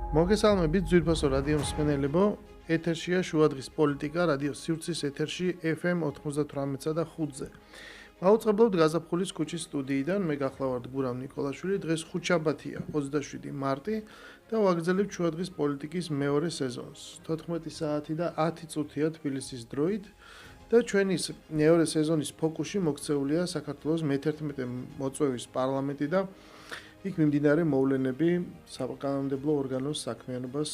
მოგესალმებით ძვირფასო რადიო მსმენელებო, ეთერშია შუადღის პოლიტიკა რადიო სივრცის ეთერში FM 98-სა და 5-ზე. მაუწყებლობთ გაზაფხულის ქუჩის სტუდიიდან, მე გახლავართ გურამ ნიკოლაშვილი, დღეს ხუთშაბათია, 27 მარტი და ვაგრძელებთ შუადღის პოლიტიკის მეორე სეზონს. 14 საათი და 10 წუთია თბილისის დროით და ჩვენი მეორე სეზონის ფოკუსში მოქცეულია საქართველოს მე-11 მოწვევის პარლამენტი და იქ მიმდინარე მოვლენები საკანონმდებლო ორგანოს საქმიანობას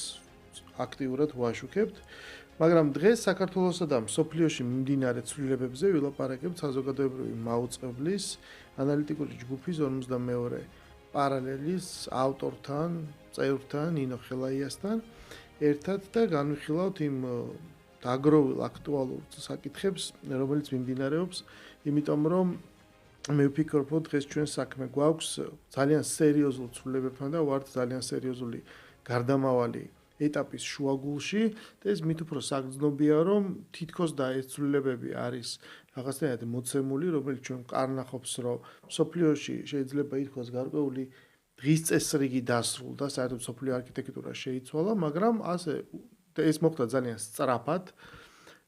აქტიურად ვაშუქებთ, მაგრამ დღეს საქართველოსა და მსოფლიოში მიმდინარე ცვლილებებზე ვილაპარაკებთ საზოგადოებრივი მაუწყებლის ანალიტიკური ჯგუფის 52 პარალელის ავტორთან, წევრთან, ნინო ხელაიასთან ერთად და განვიხილავთ იმ დაგროვილ აქტუალურ საკითხებს, რომელიც მიმდინარეობს, იმიტომ რომ მე ვფიქრობ, რომ დღეს ჩვენ საქმე გვაქვს ძალიან სერიოზულ ცვლილებებთან და ვართ ძალიან სერიოზული გარდამავალი ეტაპის შუაგულში და ეს მით უფრო საგრძნობია, რომ თითქოს და ეს ცვლილებები არის რაღაცნაირად მოცემული, რომელიც ჩვენ კარნახობს, რომ მსოფლიოში შეიძლება ითქვას გარკვეული დღის წესრიგი დასრულდა, საერთოდ მსოფლიო არქიტექტურა შეიცვალა, მაგრამ ასე ეს მოხდა ძალიან სწრაფად.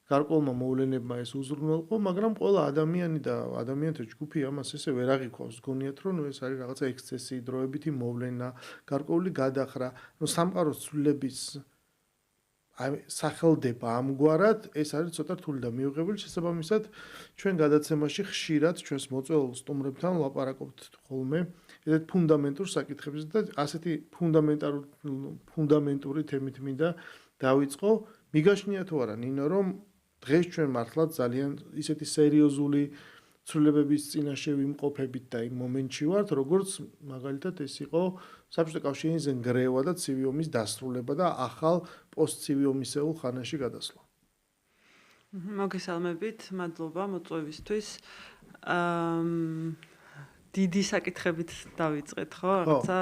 გარკვეულმა მოვლენებმა ეს უზრუნველყო, მაგრამ ყველა ადამიანი და ადამიანთა ჯგუფი ამას ესე ვერ აღიქვავს. გონიათ, რომ ეს არის რაღაცა ექსცესი, დროებითი მოვლენა, გარკვეული გადახრა, რომ სამყაროს ცვლილების სახელდება ამგვარად, ეს არის ცოტა რთული და მიუღებელი. შესაბამისად, ჩვენ გადაცემაში ხშირად ჩვენს მოწვეულ სტუმრებთან ვლაპარაკობთ ხოლმე ესეთ ფუნდამენტურ საკითხებზე და ასეთი ფუნდამენტური თემით მინდა დავიწყო. მიგაშნია თუ არა, ნინო, რომ დღეს ჩვენ მართლაც ძალიან ისეთი სერიოზული ცვლილებების წინაშე ვიმყოფებით და იმ მომენტში ვართ, როგორც მაგალითად ეს იყო საბჭოთა კავშირის ნგრევა და ცივი ომის დასრულება და ახალ პოსტცივიომისეულ ხანაში გადასვლა. მოგესალმებით, მადლობა მოწვევისთვის. დიდი საკითხებით დავიწყეთ, ხო? რაღაცა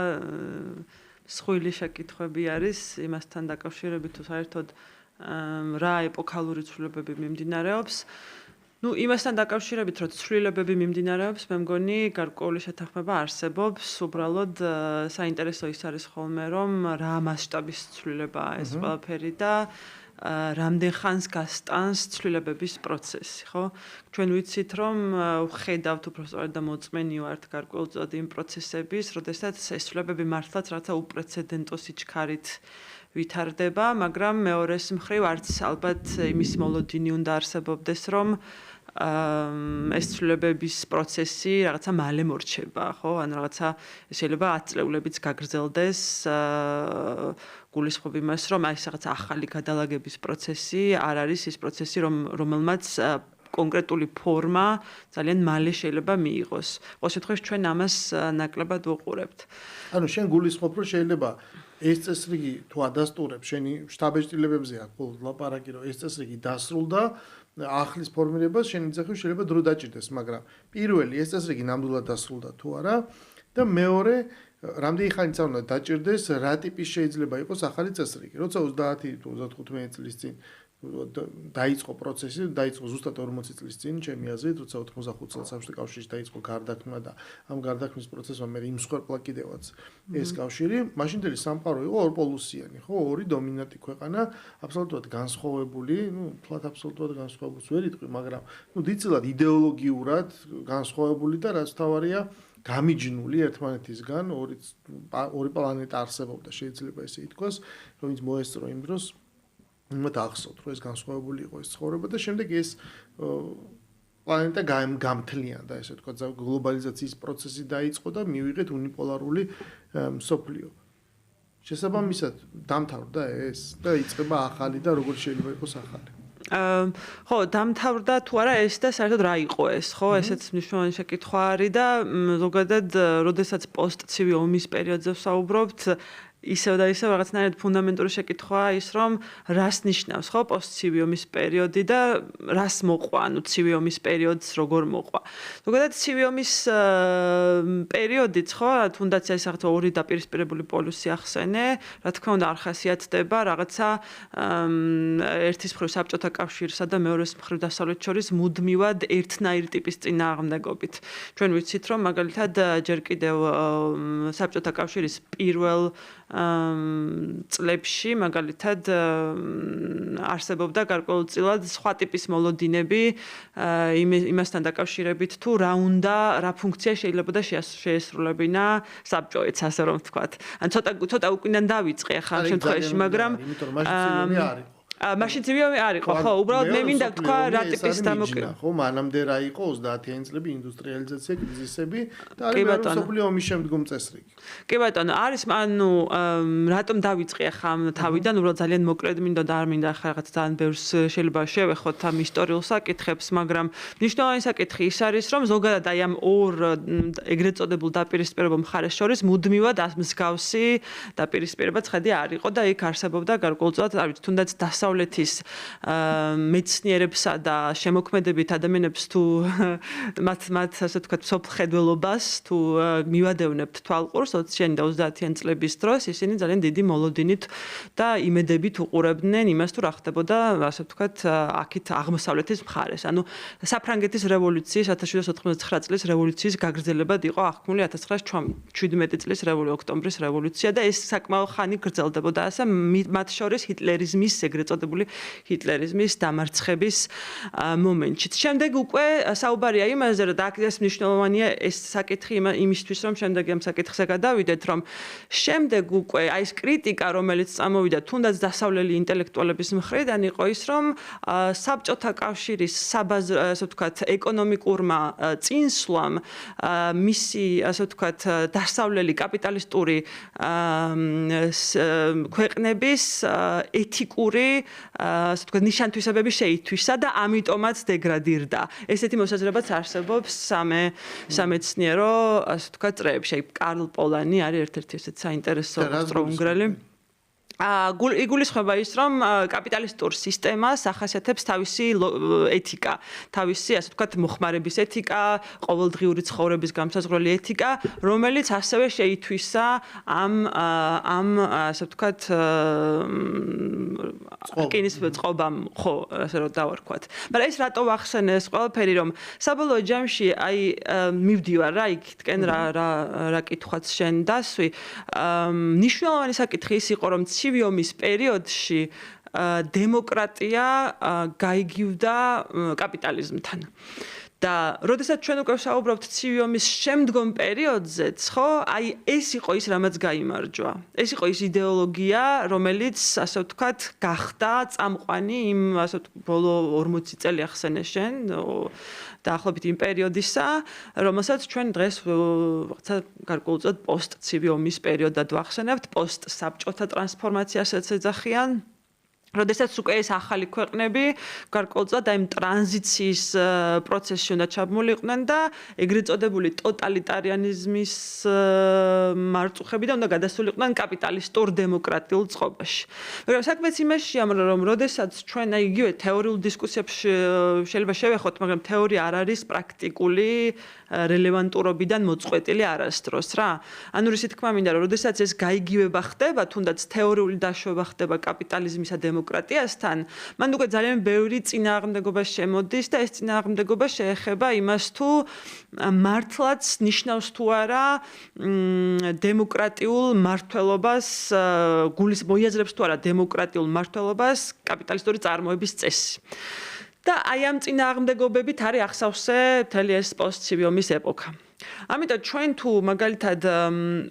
მსხვილი საკითხები არის იმასთან დაკავშირებით თუ საერთოდ რა ეპოქალური ცვლილებები მიმდინარეობს. იმასთან დაკავშირებით, რომ ცვლილებები მიმდინარეობს, მე მგონი გარკვეული შეთანხმება არსებობს. უბრალოდ საინტერესო ის არის ხოლმე, რომ რა მასშტაბის ცვლილებაა ეს ყველაფერი და რამდენ ხანს გასტანს ცვლილებების პროცესი, ხო? ჩვენ ვიცით, რომ ვხედავთ უბრალოდ და მოწმენი ვართ გარკვეულწილად იმ პროცესების, როდესაც ეს ცვლილებები მართლაც რაღაცა უპრეცედენტო სიჩქარით ვითარდება, მაგრამ მეორეს მხრივ არც ალბათ იმის მოლოდინი უნდა არსებობდეს, რომ ეს ცვლილებების პროცესი რაღაცა მალე მორჩება, ხო? ან რაღაცა შეიძლება 10 წლეულებიც გაგრძელდეს, გულისხმობ იმას, რომ აი ეს რაღაცა ახალი გადალაგების პროცესი არ არის ის პროცესი, რომელმაც კონკრეტული ფორმა ძალიან მალე შეიძლება მიიღოს. ყოველ შემთხვევაში ჩვენ ამას ნაკლებად ვუყურებთ. ანუ შენ გულისხმობ, რომ შეიძლება ეს წესრიგი თუ ადასტურებ, შენი შტაბ-ეჭვილებებზე აქვს მხოლოდ ლაპარაკი, რომ ეს წესრიგი დასრულდა, ახლის ფორმირებას შენი ძახი შეიძლება დრო დაჭირდეს, მაგრამ პირველი ეს წესრიგი ნამდვილად დასრულდა თუ არა და მეორე რამდენი ხანიც არ უნდა დაჭირდეს, რა ტიპის შეიძლება იყოს ახალი წესრიგი. როცა 30 თუ 35 წლის წინ დაიწყო პროცესი, დაიწყო ზუსტად 40 წლის წინ, ჩემი აზრით, როცა 85 წელს საბჭოთა კავშირში დაიწყო გარდაქმნა და ამ გარდაქმნის პროცესმა მე იმსხვერპლა კიდევაც ეს კავშირი, მაშინდელი სამყარო იყო ორპოლუსიანი, ხო, ორი დომინანტი ქვეყანა, აბსოლუტურად განსხვავებული, თლათ აბსოლუტურად განსხვავებულს ვერ იტყვი, მაგრამ დიდწილად იდეოლოგიურად განსხვავებული და რაც თავარია გამიჯნული ერთმანეთისგან, ორი პლანეტა არსებობდა, შეიძლება ესე ითქვას, რომელიც მოესწრო იმ დროს მათ ახსოვთ, რომ ეს განსხვავებული იყო ეს ცხოვრება და შემდეგ ეს პლანეტა გამთლიანდა, ესე ვთქვათ, გლობალიზაციის პროცესი დაიწყო და მივიღეთ უნიპოლარული მსოფლიო. შესაბამისად, დამთავრდა ეს და იწყება ახალი და როგორ შეიძლება იყოს ახალი. ხო, დამთავრდა თუ არა ეს და საერთოდ რა იყო ეს, ხო? ესეც მნიშვნელოვანი შეკითხვა არის და ზოგადად, როდესაც პოსტცივი ომის პერიოდზე ვსაუბრობთ, ისევ და ისევ რაღაცნაირად ფუნდამენტური შეკითხვაა ის, რომ რას ნიშნავს, ხო, პოსტცივი ომის პერიოდი და რას მოყვა, ანუ ცივი ომის პერიოდს როგორ მოყვა. ზოგადად ცივი ომის პერიოდიც, ხო, თუნდაც ეს რაღაც ორი დაპირისპირებული პოლუსი ახსენე, რა თქმა უნდა არ ხასიათდება რაღაცა ერთის მხრივ საბჭოთა კავშირსა და მეორეს მხრივ დასავლეთ შორის მუდმივად ერთნაირი ტიპის წინააღმდეგობით. ჩვენ ვიცით, რომ მაგალითად ჯერ კიდევ საბჭოთა კავშირის პირველ წლებში მაგალითად არსებობდა გარკვეულწილად სხვა ტიპის მოლოდინები იმასთან დაკავშირებით თუ რა ფუნქცია შეიძლება და შეესრულებინა საბჭოიც ასე რომ ვთქვათ. ან ცოტა უკიდან დავიწყე ახლა ამ შემთხვევაში, მაგრამ მაშინ ცივი არ იყო, ხო, უბრალოდ მე მინდა თქვა რა ტიპის დამოკიდებული. ხო, მანამდე რა იყო 30-იანი წლები ინდუსტრიალიზაცია, კრიზისები და არის მეორე მსოფლიო ომის შემდგომ წესრიგი. კი ბატონო, არის რატომ დავიწყე ახლა ამ თავიდან, უბრალოდ ძალიან მოკლედ მინდა და არ მინდა ახლა რაღაც ძალიან ბევრს შეიძლება შევეხოთ ამ ისტორიულ საკითხებს, მაგრამ მნიშვნელოვანი საკითხი ის არის, რომ ზოგადად აი ამ ორ ეგრეთ წოდებულ დაპირისპირებულ მხარეს შორის მუდმივად მსგავსი დაპირისპირება ცხადი არ იყო და იქ არსებობდა გარკვეულწილად, არ ვიცი, თუნდაც დასავლეთის მეცნიერებსა და შემოქმედებით ადამიანებს თუ მათ ასე ვთქვათ სოფლხედველობას თუ მივადევნებთ თვალყურს 20-იანი და 30-იანი წლების დროს ისინი ძალიან დიდი მოლოდინით და იმედებით უყურებდნენ იმას თუ რა ხდებოდა ასე ვთქვათ აქეთ აღმოსავლეთის მხარეს. ანუ საფრანგეთის რევოლუციის 1789 წლის რევოლუციის გაგრძელებად იყო აღქმული 1917 წლის ოქტომბრის რევოლუცია და ეს საკმაო ხანი გრძელდებოდა ასე მათ შორის ჰიტლერიზმის ეგრეთ წოდებული ჰიტლერიზმის დამარცხების მომენტში. შემდეგ უკვე საუბარია იმაზე, რომ ეს მნიშვნელოვანია ეს საკითხი იმისთვის, რომ შემდეგ ამ საკითხზე გადავიდეთ, რომ შემდეგ უკვე აი ეს კრიტიკა, რომელიც წამოვიდა თუნდაც დასავლელი ინტელექტუალების მხრიდან იყო ის, რომ საბჭოთა კავშირის ასე ვთქვათ ეკონომიკურმა წინსვლამ მისი ასე ვთქვათ დასავლელი კაპიტალისტური ქვეყნების ეთიკური ასე ვთქვათ ნიშანთვისებები შეითვისა და ამიტომაც დეგრადირდა. ესეთი მოსაზრებაც არსებობს სამეცნიერო ასე ვთქვათ წრეებში. კარლ პოლანი არის ერთ-ერთი ესეთ საინტერესო ავსტრო-უნგრელი. იგულისხმება ის, რომ კაპიტალისტურ სისტემას ახასიათებს თავისი ეთიკა, თავისი ასე ვთქვათ მოხმარების ეთიკა, ყოველდღიური ცხოვრების გამსაზღვრელი ეთიკა, რომელიც ასევე შეითვისა ამ ასე ვთქვათ რკინის წყობამ, ხო, ასე რომ დავარქვათ. მაგრამ ეს რატო ვახსენე ეს ყველაფერი, რომ საბოლოო ჯამში აი მივდივარ რა იქითკენ რა კითხვაც შენ დასვი. მნიშვნელოვანი საკითხი ის იყო, რომ ცივი ომის პერიოდში დემოკრატია გაიგივდა კაპიტალიზმთან. და როდესაც ჩვენ უკვე საუბრობთ ცივი ომის შემდგომ პერიოდზეც, ხო, აი ეს იყო ის, რამაც გაიმარჯვა. ეს იყო ის იდეოლოგია, რომელიც ასე ვთქვათ, გახდა წამყვანი იმ ასე ბოლო 40 წელი ახსენე შენ დაახლოებით იმ პერიოდისა, რომელსაც ჩვენ დღეს რაღაცა გარკვეულწილად პოსტცივი ომის პერიოდად ვახსენებთ, პოსტსაბჭოთა ტრანსფორმაციასაც ეძახიან. როდესაც უკვე ეს ახალი ქვეყნები გარკვეულწილად აი ტრანზიციის პროცესში უნდა ჩაბმულიყვნენ და ეგრეთ წოდებული ტოტალიტარიანიზმის მარწუხებიდან უნდა გადასულიყვნენ კაპიტალისტურ დემოკრატიულ წყობაში. მაგრამ საქმეც იმაშია, რომ როდესაც ჩვენ აი იგივე თეორიულ დისკუსიებში შეიძლება შევეხოთ, მაგრამ თეორია არ არის პრაქტიკული რელევანტურობიდან მოწყვეტილი არასდროს რა. ანუ ისე თქმა მინდა, რომ როდესაც ეს გაიგივება ხდება, თუნდაც თეორიული დაშვება ხდება კაპიტალიზმისა დემოკრატიასთან, მან უკვე ძალიან ბევრი წინააღმდეგობა შემოდის და ეს წინააღმდეგობა შეეხება იმას თუ მართლაც ნიშნავს თუ არა დემოკრატიულ მართლობას მოიაზრებს თუ არა დემოკრატიულ მართლობას კაპიტალისტური წარმოების წესი. და აი ამ წინააღმდეგობებით არის ახსავსე მთელი ეს პოსტცივი ომის ეპოქა. ამიტომ ჩვენ თუ მაგალითად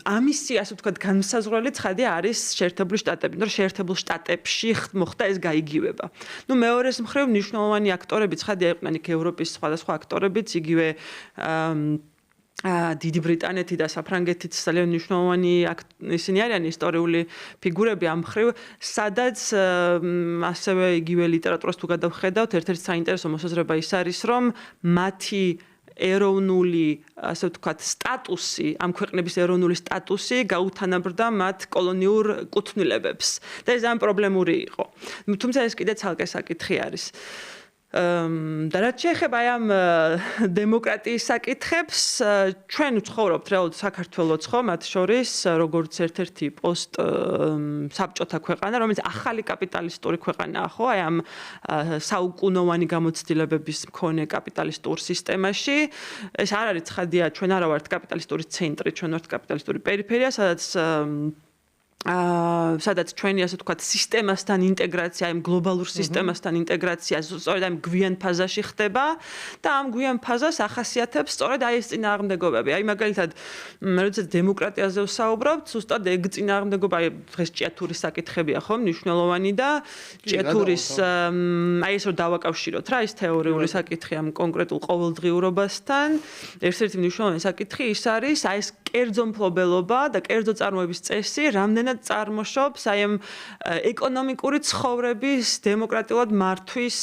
ამისი ასე ვთქვათ განმსაზღვრელი ცხადი არის შეერთებული შტატები, რომ შეერთებულ შტატებში მოხდა ეს გაიგივება. ნუ მეორეს მხრივ მნიშვნელოვანი აქტორები ცხადია იყვნენ იქ ევროპის სხვადასხვა აქტორებიც, იგივე დიდი ბრიტანეთი და საფრანგეთიც ძალიან მნიშვნელოვანი ისინი არიან ისტორიული ფიგურები ამ მხრივ, სადაც ასევე იგივე ლიტერატურას თუ გადავხედავთ, ერთ-ერთი საინტერესო მოსაზრება ის არის, რომ მათი ეროვნული, ასე ვთქვათ, სტატუსი, ამ ქვეყნების ეროვნული სტატუსი გაუთანაბრდა მათ კოლონიურ კუთვნილებებს. და ეს ძალიან პრობლემური იყო. თუმცა ეს კიდე ცალკე საკითხი არის. და რაც შეეხება ამ დემოკრატიის საკითხებს, ჩვენ ვცხოვრობთ რეალურად საქართველოს ხო, მათ შორის როგორც ერთ-ერთი პოსტ-საბჭოთა ქვეყანა, რომელიც ახალი კაპიტალისტური ქვეყანაა, ხო, აი ამ საუკუნოვანი გამოცდილებების მქონე კაპიტალისტურ სისტემაში. ეს არ არის ცხადია, ჩვენ არა ვართ კაპიტალისტური ცენტრი, ჩვენ ვართ კაპიტალისტური პერიფერია, სადაც სადაც ჩვენი ასე ვთქვათ სისტემასთან ინტეგრაცია, იმ გლობალურ სისტემასთან ინტეგრაცია სწორედ ამ გვიან ფაზაში ხდება და ამ გვიან ფაზას ახასიათებს სწორედ აი ეს წინააღმდეგობები. აი მაგალითად, როდესაც დემოკრატიაზე ვსაუბრობთ, ზუსტად ეგ წინააღმდეგობა, აი დღეს ჭიათურის საკითხებია ხო, მნიშვნელოვანი და ჭიათურის აი ეს რომ დავაკავშიროთ რა, ის თეორიული საკითხი ამ კონკრეტულ ყოველდღიურობასთან, ერთ-ერთი მნიშვნელოვანი საკითხი ის არის აი ეს კერძო მფლობელობა და კერძო წარმოების წესი, რამდენად წარმოშობს აი ამ ეკონომიკური ცხოვრების დემოკრატიულად მართვის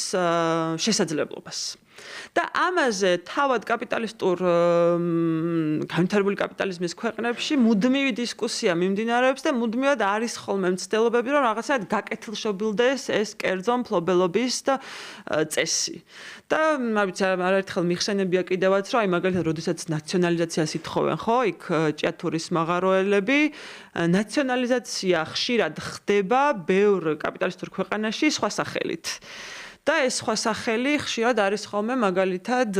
შესაძლებლობას. და ამაზე თავად კაპიტალისტურ განვითარებული კაპიტალიზმის ქვეყნებში მუდმივი დისკუსია მიმდინარეობს და მუდმივად არის ხოლმე მცდელობები, რომ რაღაცნაირად გაკეთილშობილდეს ეს კერძო მფლობელობის წესი. და არაერთხელ მიხსენებია კიდევაც, რომ აი მაგალითად, როდესაც ნაციონალიზაციას ითხოვენ, ხო, იქ ჭიათურის მაღაროელები, ნაციონალიზაცია ხშირად ხდება ბევრ კაპიტალისტურ ქვეყანაში სხვა სახელით. და ეს სხვა სახელი ხშირად არის ხოლმე მაგალითად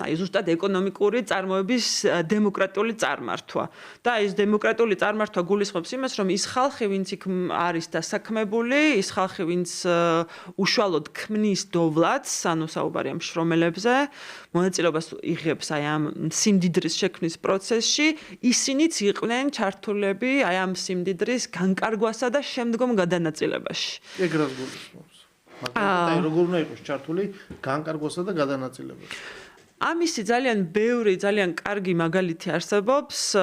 აი ზუსტად ეკონომიკური წარმოების დემოკრატიული წარმართვა. და ეს დემოკრატიული წარმართვა გულისხმობს იმას, რომ ის ხალხი, ვინც იქ არის დასაქმებული, ის ხალხი, ვინც უშუალოდ ქმნის დოვლათს, ანუ საუბარია მშრომელებზე, მონაწილეობას იღებს აი ამ სიმდიდრის შექმნის პროცესში, ისინიც იყვნენ ჩართულები აი ამ სიმდიდრის განკარგვასა და შემდგომ გადანაწილებაში. ეგ რას გულისხმობს? მაგრამ როგორ უნდა იყოს ჩართული განკარგვასა და გადანაწილებაში? ამისი ძალიან ბევრი, ძალიან კარგი მაგალითი არსებობს.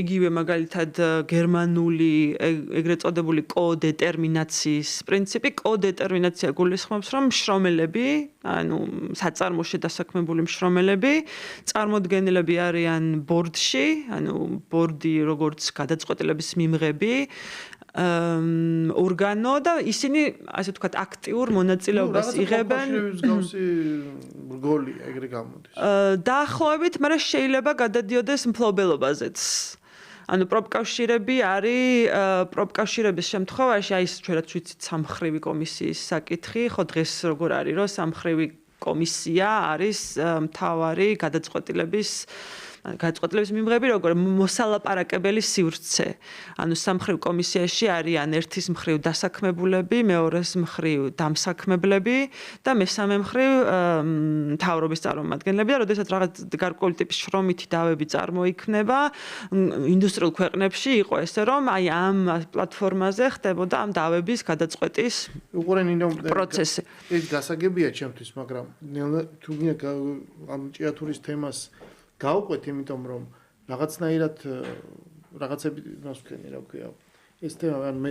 იგივე მაგალითად გერმანული ეგრეთ წოდებული კოდეტერმინაციის პრინციპი. კოდეტერმინაცია გულისხმობს, რომ მშრომელები, ანუ საწარმოში დასაქმებული მშრომელები, წარმოდგენილები არიან ბორდში, ანუ ბორდი როგორც გადაწყვეტილების მიმღები, ორგანო და ისინი ასე ვთქვათ აქტიურ მონაწილეობას იღებენ. მსგავსი რგოლი ეგრე გამოდის. დაახლოებით, მაგრამ შეიძლება გადადიოდეს მფლობელობაზეც. ანუ პროფკავშირები არის პროფკავშირების შემთხვევაში, აი ეს ჩვენაც ვიცით სამმხრივი კომისიის საკითხი, ხო დღეს როგორ არის, რომ სამმხრივი კომისია არის მთავარი გადაწყვეტილების მიმღები, როგორ მოსალაპარაკებელი სივრცე. ანუ სამმხრივ კომისიაში არიან ერთის მხრივ დასაქმებულები, მეორეს მხრივ დამსაქმებლები და მესამე მხრივ მთავრობის წარმომადგენლები და როდესაც რაღაც გარკვეული ტიპის შრომითი დავები წარმოიქმნება, ინდუსტრიულ ქვეყნებში იყო ესე, რომ აი ამ პლატფორმაზე ხდებოდა ამ დავების გადაწყვეტის პროცესი. ეს გასაგებია ჩემთვის, მაგრამ თუ გინდა ამ ჭიათურის თემას გავყვეთ, იმიტომ რომ რაღაცნაირად რაღაცები მას ვქენი, რა ვქია. ეს თემა ან მე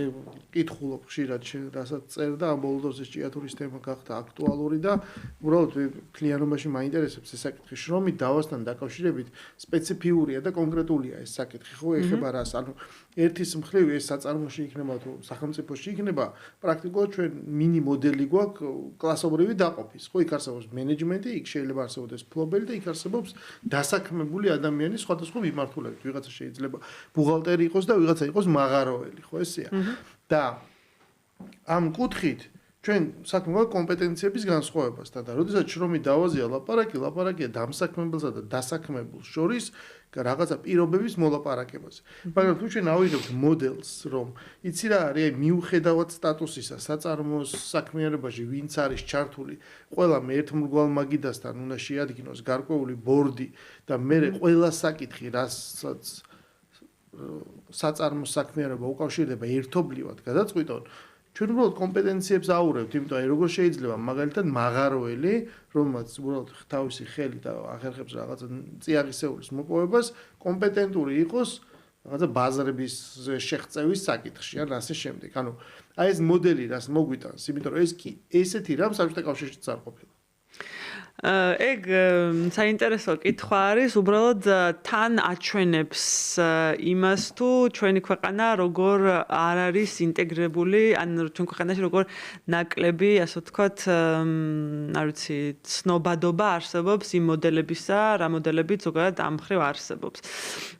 კითხულობ ხშირად, რასაც წერ და ამ ბოლო დროს ეს ჭიათურის თემა გახდა აქტუალური და უბრალოდ კლიანობაში მაინტერესებს ეს საკითხი. შრომით დავასთან დაკავშირებით სპეციფიურია და კონკრეტულია ეს საკითხი. ხო, ეხება რას? ანუ ერთის მხრივ ეს საწარმოში იქნება თუ სახელმწიფოში იქნება, პრაქტიკულად ჩვენ მინი მოდელი გვაქვს კლასობრივი დაყოფის. ხო, იქ არსებობს მენეჯმენტი, იქ შეიძლება არსებობდეს ფლობელი და იქ არსებობს დასაქმებული ადამიანის სხვადასხვა მიმართულებით. ვიღაცა შეიძლება ბუღალტერი იყოს და ვიღაცა იყოს მაღაროელი. ხო ესეა. და ამ კუთხით ჩვენ საქმე გვაქვს კომპეტენციების განსხვავებასთან და როდესაც შრომით დავაზია ლაპარაკია დამსაქმებელსა და დასაქმებულს შორის რაღაცა პირობების მოლაპარაკებაზე. მაგრამ თუ ჩვენ ავიღებთ მოდელს, რომ იცი რა არის მიუხედავად სტატუსისა, საწარმოს საქმიანობაში ვინც არის ჩართული, ყველა ერთმრგვალ მაგიდასთან უნდა შეადგინოს გარკვეული ბორდი და მე ყველა საკითხი, რასაც საწარმოს საქმიანობა უკავშირდება ერთობლივად გადაწყვიტონ, ჩვენ უბრალოდ კომპეტენციებს აურევთ, იმიტომ რომ როგორ შეიძლება მაგალითად მაღაროელი, რომელმაც უბრალოდ თავისი ხელით ახერხებს რაღაცა წიაღისეულის მოპოვებას, კომპეტენტური იყოს რაღაცა ბაზრების შეღწევის საკითხში, ან ასე შემდეგ. ანუ აი ეს მოდელი რას მოგვიტანს, იმიტომ რომ ეს კი ესეთი რამ საბჭოთა კავშირშიც არ ყოფილა. ეგ საინტერესო კითხვა არის, უბრალოდ თან აჩვენებს იმას, თუ ჩვენი ქვეყანა როგორ არ არის ინტეგრებული, ან ჩვენ ქვეყანაში როგორ ნაკლები, ასე ვთქვათ, არ ვიცი, ცნობადობა არსებობს იმ მოდელებისა, რა მოდელებიც ზოგადად ამ მხრივ არსებობს.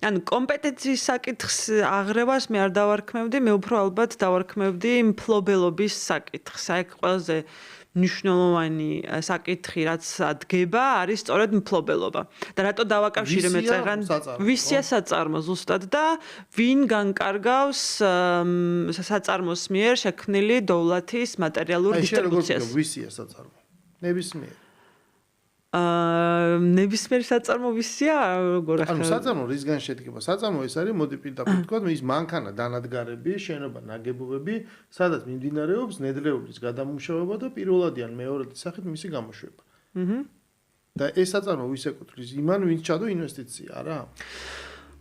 ანუ კომპეტენციის საკითხს აღრევას მე არ დავარქმევდი, მე უფრო ალბათ დავარქმევდი მფლობელობის საკითხს. აი ყველაზე მნიშვნელოვანი საკითხი, რაც დგება არის სწორედ მფლობელობა. და რატო დავაკავშირე მე წეღან ვისია საწარმო ზუსტად და ვინ განკარგავს საწარმოს მიერ შექმნილი დოვლათის materialურ დისტრიბუციას. ვისია საწარმო? ნებისმიერ. ნებისმიერ საწარმო ვისია როგორ ახლა? ანუ საწარმო რისგან შედგება? საწარმო ეს არის მოდი პირდაპირ თქვა, ის მანქანა დანადგარები, შენობა ნაგებობები, სადაც მიმდინარეობს ნედლეულის გადამუშავება და პირველადი ან მეორადი სახით მისი გამოშვება. და ეს საწარმო ვის ეკუთვნის? იმან ვინც ჩადო ინვესტიცია, რა?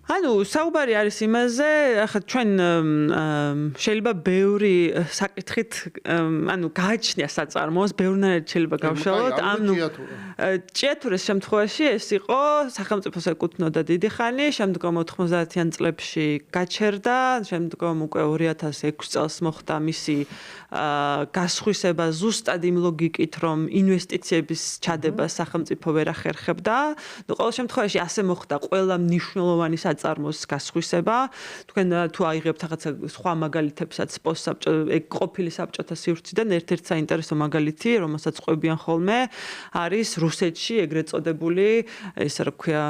ანუ საუბარი არის იმაზე, ახლა ჩვენ შეიძლება ბევრი საკითხით, ანუ გააჩნია საწარმოს, ბევრნაირად შეიძლება გავშალოთ. ანუ ჭიათურეს შემთხვევაში ეს იყო სახელმწიფოს ეკუთვნოდა დიდი ხანი, შემდგომ 90-იან წლებში გაჩერდა, შემდგომ უკვე 2006 წელს მოხდა მისი გასხვისება ზუსტად იმ ლოგიკით, რომ ინვესტიციების ჩადება სახელმწიფო ვერ ახერხებდა. ნუ ყოველ შემთხვევაში ასე მოხდა ყველა მნიშვნელოვანი საწარმოს გასხვისება. თქვენ თუ აიღებთ რაღაცა სხვა მაგალითებსაც პოსტსაბჭო, ეგ ყოფილი საბჭოთა სივრციდან ერთ-ერთი საინტერესო მაგალითი, რომელსაც ყვებიან ხოლმე, არის რუსეთში ეგრეთ წოდებული, ესე რა ქვია,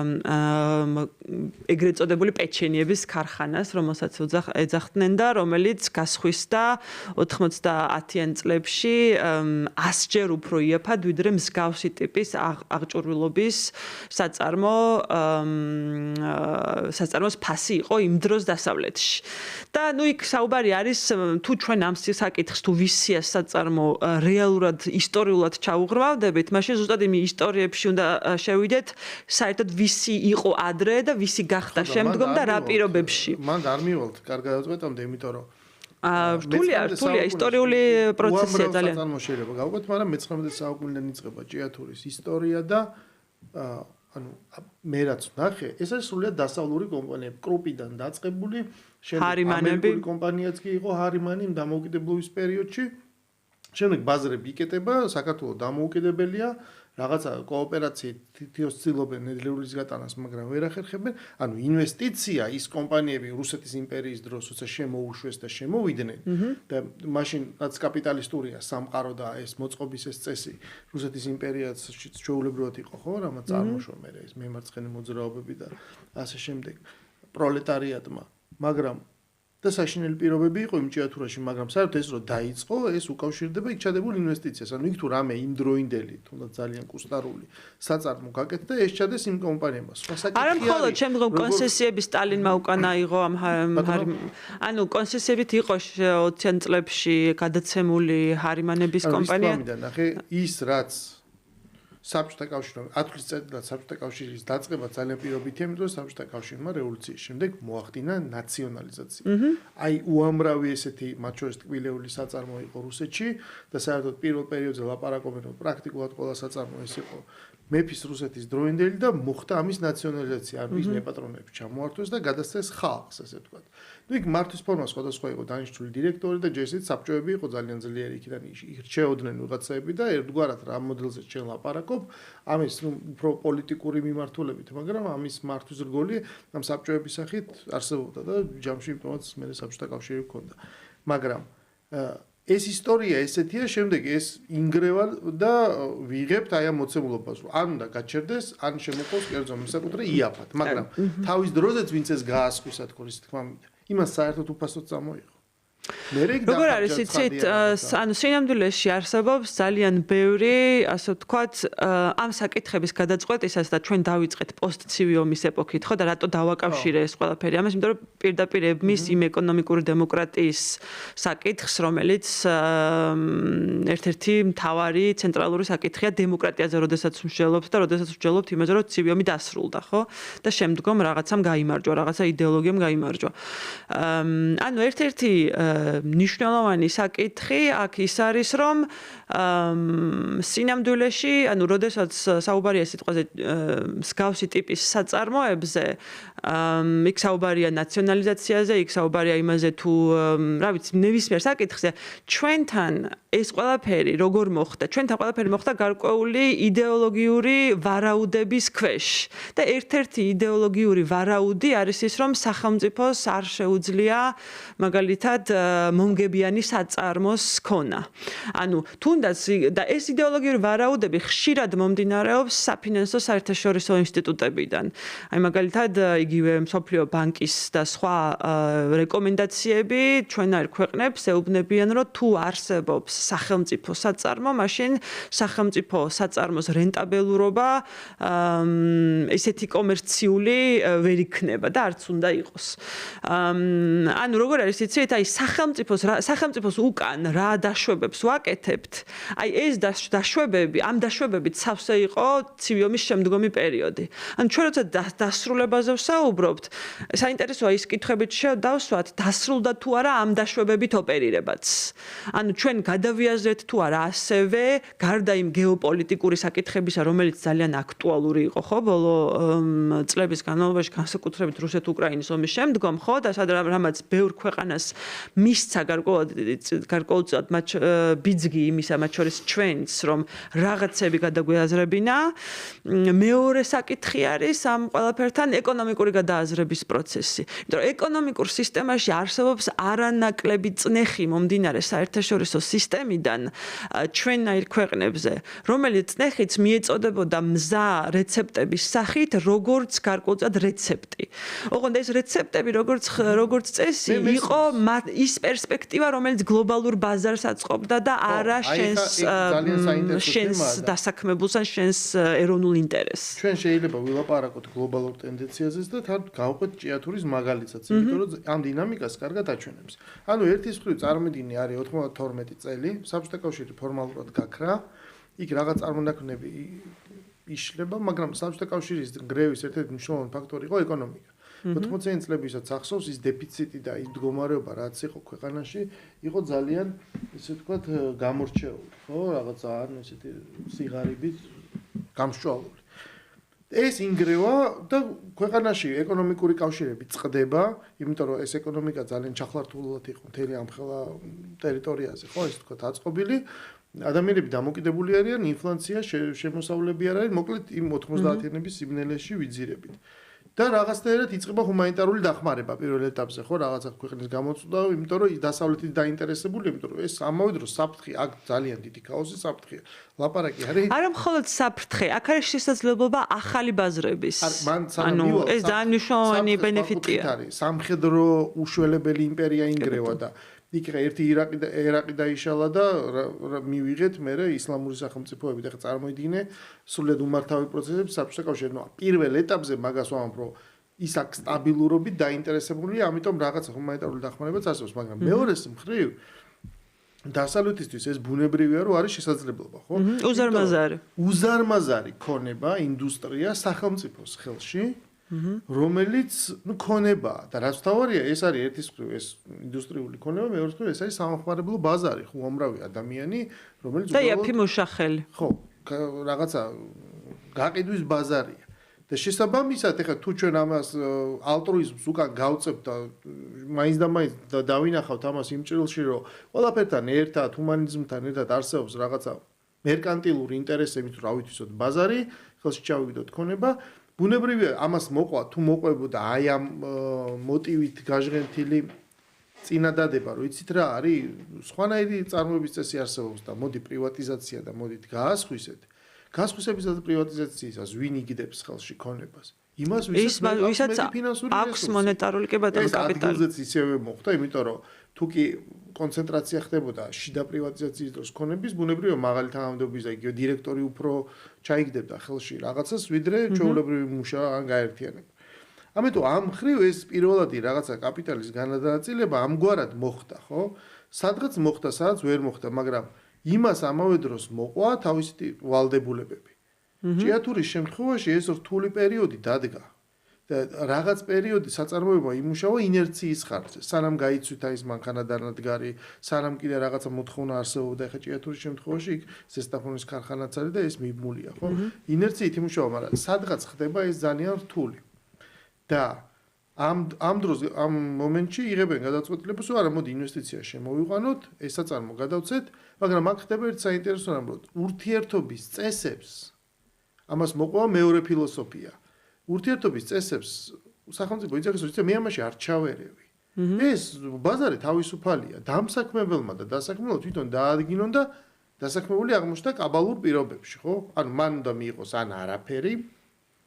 ეგრეთ წოდებული პეჩენიების ქარხანას, რომელსაც ეძახდნენ და რომელიც გასხვისდა 90-იან წლებში 100-ჯერ უფრო იაფად, ვიდრე მსგავსი ტიპის აღჭურვილობის საწარმოს ფასი იყო იმ დროს დასავლეთში. და ნუ იქ საუბარი არის თუ ჩვენ ამ საკითხს თუ ვისია საწარმო რეალურად ისტორიულად ჩაუღრმავდებით, მაშინ ზუსტად იმ ისტორიებში უნდა შევიდეთ, საერთოდ ვისი იყო ადრე და ვისი გახდა შემდგომ და რა პირობებში. მან არ მივალთ, კარგად დავწყვეტამდე, იმიტომ რომ რთულია ისტორიული პროცესია ძალიან. საწარმო შეიძლება გავყვეთ, მაგრამ მე-19 საუკუნიდან იწყება ჭიათურის ისტორია და ანუ მე რაც ნახე, ეს არის სრულიად დასავლური კომპანიები, კრუპიდან დაწყებული, შემდეგ ამერიკული კომპანიაც კი იყო ჰარიმანი იმ დამოუკიდებლობის პერიოდში. შემდეგ ბაზრები იკეტება, საქართველოს დამოუკიდებელია, რაღაცა კოოპერაციით თითოეულ ცდილობენ ნედლეულის გატანას, მაგრამ ვერ ახერხებენ. ანუ ინვესტიცია ის კომპანიები რუსეთის იმპერიის დროს როცა შემოუშვეს და შემოვიდნენ და მაშინ რაც კაპიტალისტურია სამყარო და ეს მოწყობის ეს წესი რუსეთის იმპერიაც ჩვეულებრივად იყო, ხო, რამაც წარმოშვა მე ეს მემარცხენე მოძრაობები და ასე შემდეგ პროლეტარიატმა, მაგრამ და საშინელი პირობები იყო იმ ჭიათურაში, მაგრამ საერთოდ ეს რო დაიწყო, ეს უკავშირდება იქ ჩადებულ ინვესტიციას. ანუ იქ თუ რამე იმდროინდელი, თუნდაც ძალიან კუსტარული საწარმო გაკეთდა, ეს ჩადეს იმ კომპანიებმა. სხვა საკითხია. არა მხოლოდ შემდგომ კონცესიები სტალინმა უკანა იღო ამ ანუ კონცესიებით იყო 20-იან წლებში გადაცემული ჰარიმანების კომპანია. ნახე, ის რაც საბჭოთა კავშირმა 10 წლის წელიწად საბჭოთა კავშირის დაწყება ძალიან პირობითია, იმიტომ რომ საბჭოთა კავშირმა რევოლუციის შემდეგ მოახდინა ნაციონალიზაცია. აი უამრავი ესეთი მათ შორის ტკბილეული საწარმო იყო რუსეთში და საერთოდ პირველ პერიოდზე ლაპარაკობენ რომ პრაქტიკულად ყველა საწარმო ეს იყო მეფის რუსეთის დროინდელი და მოხდა ამის ნაციონალიზაცია, ანუ ის მეპატრონეები ჩამოართვეს და გადასცეს ხალხს, ასე ვთქვათ. ნუ იქ მართვის ფორმა სხვადასხვა იყო, დანიშნული დირექტორი და ჯერ ისიც საბჭოები იყო ძალიან ძლიერი, იქიდან ირჩეოდნენ ვიღაცები და ერთგვარად რა მოდელზე ჩვენ ლაპარაკობ, ამის უფრო პოლიტიკური მიმართულებით, მაგრამ ამის მართვის რგოლი ამ საბჭოების სახით არსებობდა და ჯამში იმიტომაც მე საბჭოთა კავშირი ჰქონდა. მაგრამ ეს ისტორია ესეთია, შემდეგ ეს ინგრევა და ვიღებთ აი ამ მოცემულობას, რომ ან უნდა გაჩერდეს, ან შემოყოს კერძო მისაკუთრე იაფად, მაგრამ თავის დროზეც ვინც ეს გაასხვისა თქო ის თქმა მინდა. იმას საერთოდ უფასოდ წამოიღო. როგორ არის იცით, ანუ სინამდვილეში არსებობს ძალიან ბევრი, ასე ვთქვათ, ამ საკითხების გადაწყვეტისას და ჩვენ დავიწყეთ პოსტცივი ომის ეპოქით, ხო და რატო დავაკავშირე ეს ყველაფერი ამას, იმიტომ რომ პირდაპირ ემის იმ ეკონომიკური დემოკრატიის საკითხს, რომელიც ერთ-ერთი მთავარი ცენტრალური საკითხია დემოკრატიაზე, როდესაც მსჯელობთ და როდესაც მსჯელობთ იმაზე, რომ ცივი ომი დასრულდა, ხო? და შემდგომ რაღაცამ გაიმარჯვა, რაღაცა იდეოლოგიამ გაიმარჯვა. ანუ ერთ-ერთი ნიშნულოვანი საკითხი აქ ის არის, რომ სინამდვილეში, ანუ როდესაც საუბარია სიტყვაზე მსგავსი ტიპის საწარმოებზე, იქ საუბარია ნაციონალიზაციაზე, იქ საუბარია იმაზე თუ რა ვიცი, ნებისმიერ საკითხზე ჩვენთან ეს ყველაფერი როგორ მოხდა? ჩვენთან ყველაფერი მოხდა გარკვეული იდეოლოგიური ვარაუდების ქვეშ. და ერთ-ერთი იდეოლოგიური ვარაუდი არის ის, რომ სახელმწიფოს არ შეუძლია მაგალითად მომგებიანი საწარმოს ქონა. ანუ თუნდაც და ეს იდეოლოგიური ვარაუდები ხშირად მომდინარეობს საფინანსო საერთაშორისო ინსტიტუტებიდან. აი მაგალითად იგივე მსოფლიო ბანკის და სხვა რეკომენდაციები ჩვენაირ ქვეყნებს ეუბნებიან, რომ თუ არსებობს სახელმწიფო საწარმო, მაშინ სახელმწიფო საწარმოს რენტაბელურობა ესეთი კომერციული ვერ იქნება და არც უნდა იყოს. ანუ როგორ არის იცით, აი სახელმწიფოს უკან რა დაშვებებს ვაკეთებთ, აი ეს დაშვებები, ამ დაშვებებით სავსე იყო ცივი ომის შემდგომი პერიოდი. ანუ ჩვენ როცა დასრულებაზე ვსაუბრობთ, საინტერესოა ის კითხვებით შევდავსვათ, დასრულდა თუ არა ამ დაშვებებით ოპერირებაც. ანუ ჩვენ გადავიაზრეთ თუ არა ასევე გარდა იმ გეოპოლიტიკური საკითხებისა, რომელიც ძალიან აქტუალური იყო, ხო, ბოლო წლების განმავლობაში, განსაკუთრებით რუსეთ-უკრაინის ომის შემდგომ, ხო, და რამაც ბევრ ქვეყანას მისცა გარკვეულწილად ბიძგი იმისა, მათ შორის ჩვენც, რომ რაღაცები გადაგვეაზრებინა. მეორე საკითხი არის ამ ყველაფერთან ეკონომიკური გადააზრების პროცესი. იმიტომ რომ ეკონომიკურ სისტემაში არსებობს არანაკლები წნეხი მომდინარე საერთაშორისო სისტემიდან ჩვენნაირ ქვეყნებზე, რომელიც წნეხიც მიეწოდებოდა მზა რეცეპტების სახით, როგორც გარკვეულწილად რეცეპტი. ოღონდ ეს რეცეპტები როგორც წესი იყო ის პერსპექტივა, რომელიც გლობალურ ბაზარს აწყობდა და არა შენს დასაქმებულს ან შენს ეროვნულ ინტერესს. ჩვენ შეიძლება ვილაპარაკოთ გლობალურ ტენდენციაზეც და თან გავყვეთ ჭიათურის მაგალითსაც, იმიტომ რომ ამ დინამიკას კარგად აჩვენებს. ანუ ერთის მხრივ წარმოიდგინე არის 92 წელი, საბჭოთა კავშირი ფორმალურად გაქრა, იქ რაღაც წარმონაქმნები იშლება, მაგრამ საბჭოთა კავშირის გრევის ერთ-ერთი მნიშვნელოვანი ფაქტორი იყო ეკონომიკა. 80-იანი წლებისაც ახსოვს ის დეფიციტი და ის მდგომარეობა, რაც იყო ქვეყანაში, იყო ძალიან, ესე ვთქვათ, გამორჩეული, ხო, რაღაცა ანუ ესეთი სიღარიბით გამსჭვალული. ეს ინგრევა და ქვეყანაში ეკონომიკური კავშირები წყდება, იმიტომ რომ ეს ეკონომიკა ძალიან ჩახლართულად იყო მთელი ამ ხელა ტერიტორიაზე, ხო, ესე ვთქვათ, აწყობილი. ადამიანები დამოკიდებული არიან, ინფლაცია შემოსავლები არ არის, მოკლედ იმ 90-იანების სიბნელეში ვიძირებით. და რაღაცნაირად იწყება ჰუმანიტარული დახმარება პირველ ეტაპზე, ხო, რაღაცა ქვეყნის გამოცვლა, იმიტომ რომ დასავლეთით დაინტერესებული, იმიტომ რომ ეს ამავე დროს საფრთხე, აქ ძალიან დიდი ქაოსი საფრთხეა. ლაპარაკი არის არა მხოლოდ საფრთხე, აქ არის შესაძლებლობა ახალი ბაზრების. ანუ ეს ძალიან მნიშვნელოვანი ბენეფიტია. სამხედრო უშველებელი იმპერია ინგრევა და იქ ერთი ერაყი დაიშალა და მივიღეთ მე ისლამური სახელმწიფოები და ხა წარმოიდგინე სრულად უმართავი პროცესები საბჭოთა კავშირში. ნუ პირველ ეტაპზე მაგას ვამბობ, რომ ის აქ სტაბილურობით დაინტერესებულია, ამიტომ რაღაცა ჰუმანიტარული დახმარებაც არსებობს, მაგრამ მეორეს მხრივ დასავლეთისთვის ეს ბუნებრივია, რომ არის შესაძლებლობა, ხო? უზარმაზარი ქონება, ინდუსტრია სახელმწიფოს ხელში. რომელიც ქონება და რაც თავარია ეს არის ერთის მხრივ ეს ინდუსტრიული ქონება, მეორეს მხრივ ეს არის სამხმარებლო ბაზარი, ხო, უამრავი ადამიანი, რომელიც და იაფი მუშახელი. ხო, რაღაცა გაყიდვის ბაზარია. და შესაბამისად, ეხლა თუ ჩვენ ამას ალტრუიზმს უკან გავწევთ და მაინც და მაინც დავინახავთ ამას იმ ჭრილში, რომ ყველაფერთან ერთად, ჰუმანიზმთან ერთად არსებობს რაღაცა მერკანტილური ინტერესები, თუ რა ვითვისოთ ბაზარი, ხელში ჩავიგდოთ ქონება. ბუნებრივია ამას მოყვა თუ მოყვებოდა აი ამ მოტივით გაჟღენთილი წინადადება, რომ იცით რა არის, სხვანაირი წარმოების წესი არსებობს და მოდი პრივატიზაცია და მოდით გაასხვისეთ. გასხვისებისა და პრივატიზაციისას ვინ იგდებს ხელში ქონებას? იმას ვისაც აქვს მონეტარული კი ბატონო კაპიტალი. ეს ისევე მოხდა, იმიტომ რომ თუ კი კონცენტრაცია ხდებოდა შიდა პრივატიზაციის დროს ქონების, ბუნებრივია მაღალი თანამდებობის და იგივე დირექტორი უფრო ჩაიგდებდა ხელში რაღაცას, ვიდრე ჩვეულებრივი მუშა ან გაერთიანება. ამიტომ ამ ხრივ ეს პირველადი რაღაცა კაპიტალის განადანაწილება ამგვარად მოხდა, ხო? სადღაც მოხდა, სადაც ვერ მოხდა, მაგრამ იმას ამავე დროს მოყვა თავისი ვალდებულებები. ჭიათურის შემთხვევაში ეს რთული პერიოდი დადგა. და რაღაც პერიოდი საწარმოებმა იმუშავა ინერციის ხარჯზე. სანამ გაიცვითა ის მანქანადანადგარი, სანამ კიდე რაღაცა მოთხოვნა არსებობდა, ეხლა ჭიათურის შემთხვევაში იქ ზესტაფონის ქარხანაც არის და ეს მიბმულია, ხო? ინერციით იმუშავა, მაგრამ სადღაც ხდება ეს ძალიან რთული. და ამ დროს ამ მომენტში იღებენ გადაწყვეტილებას, რომ არა მოდი ინვესტიცია შემოვიყვანოთ, ეს საწარმო გადავცეთ, მაგრამ აქ ხდება ერთ საინტერესო რამ, რომ ურთიერთობის წესებს ამას მოყვა მეორე ფილოსოფია. ურთიერთობის წესებს სახელმწიფო იძახის, რომ მე ამაში არ ჩავერევი. ეს ბაზარი თავისუფალია, დამსაქმებელმა და დასაქმებელმა თვითონ დაადგინონ და დასაქმებული აღმოჩნდა კაბალურ პირობებში, ხო? ანუ მან უნდა მიიღოს ან არაფერი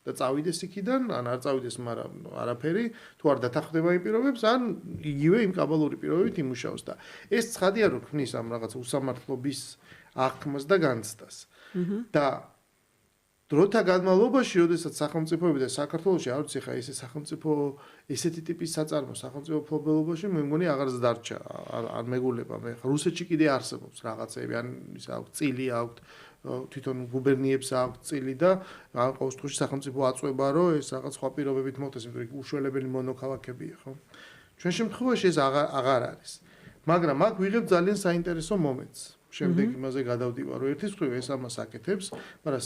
და წავიდეს იქიდან, ან არ წავიდეს, მაგრამ არაფერი, თუ არ დათანხმდება იმ პირობებს, ან იგივე იმ კაბალური პირობებით იმუშაოს და ეს ცხადია რომ ქმნის ამ რაღაც უსამართლობის აღქმას და განცდას. და დროთა განმავლობაში, როდესაც სახელმწიფოები და საქართველოში არ ვიცი ხა ესე სახელმწიფო ესეთი ტიპის საწარმო სახელმწიფო მფლობელობაში მე მგონი აღარ ზდარჩა, არ მეგულება მე. რუსეთში კიდე არსებობს რაღაცები, ან ის აქვს წილი აქვს თვითონ გუბერნიებს აქვს წილი და ყოველ შემთხვევაში სახელმწიფო აწვება რომ ეს რაღაც სხვა პირობებით მოხდეს, იმიტომ რომ უშველებელი მონოქალაქებია, ხო? ჩვენ შემთხვევაში ეს აღარ არის. მაგრამ აქ ვიღებ ძალიან საინტერესო მომენტს. შემდეგ იმაზე გადავდივარ, რომ ერთის მხრივ ეს ამას აკეთებს, მაგრამ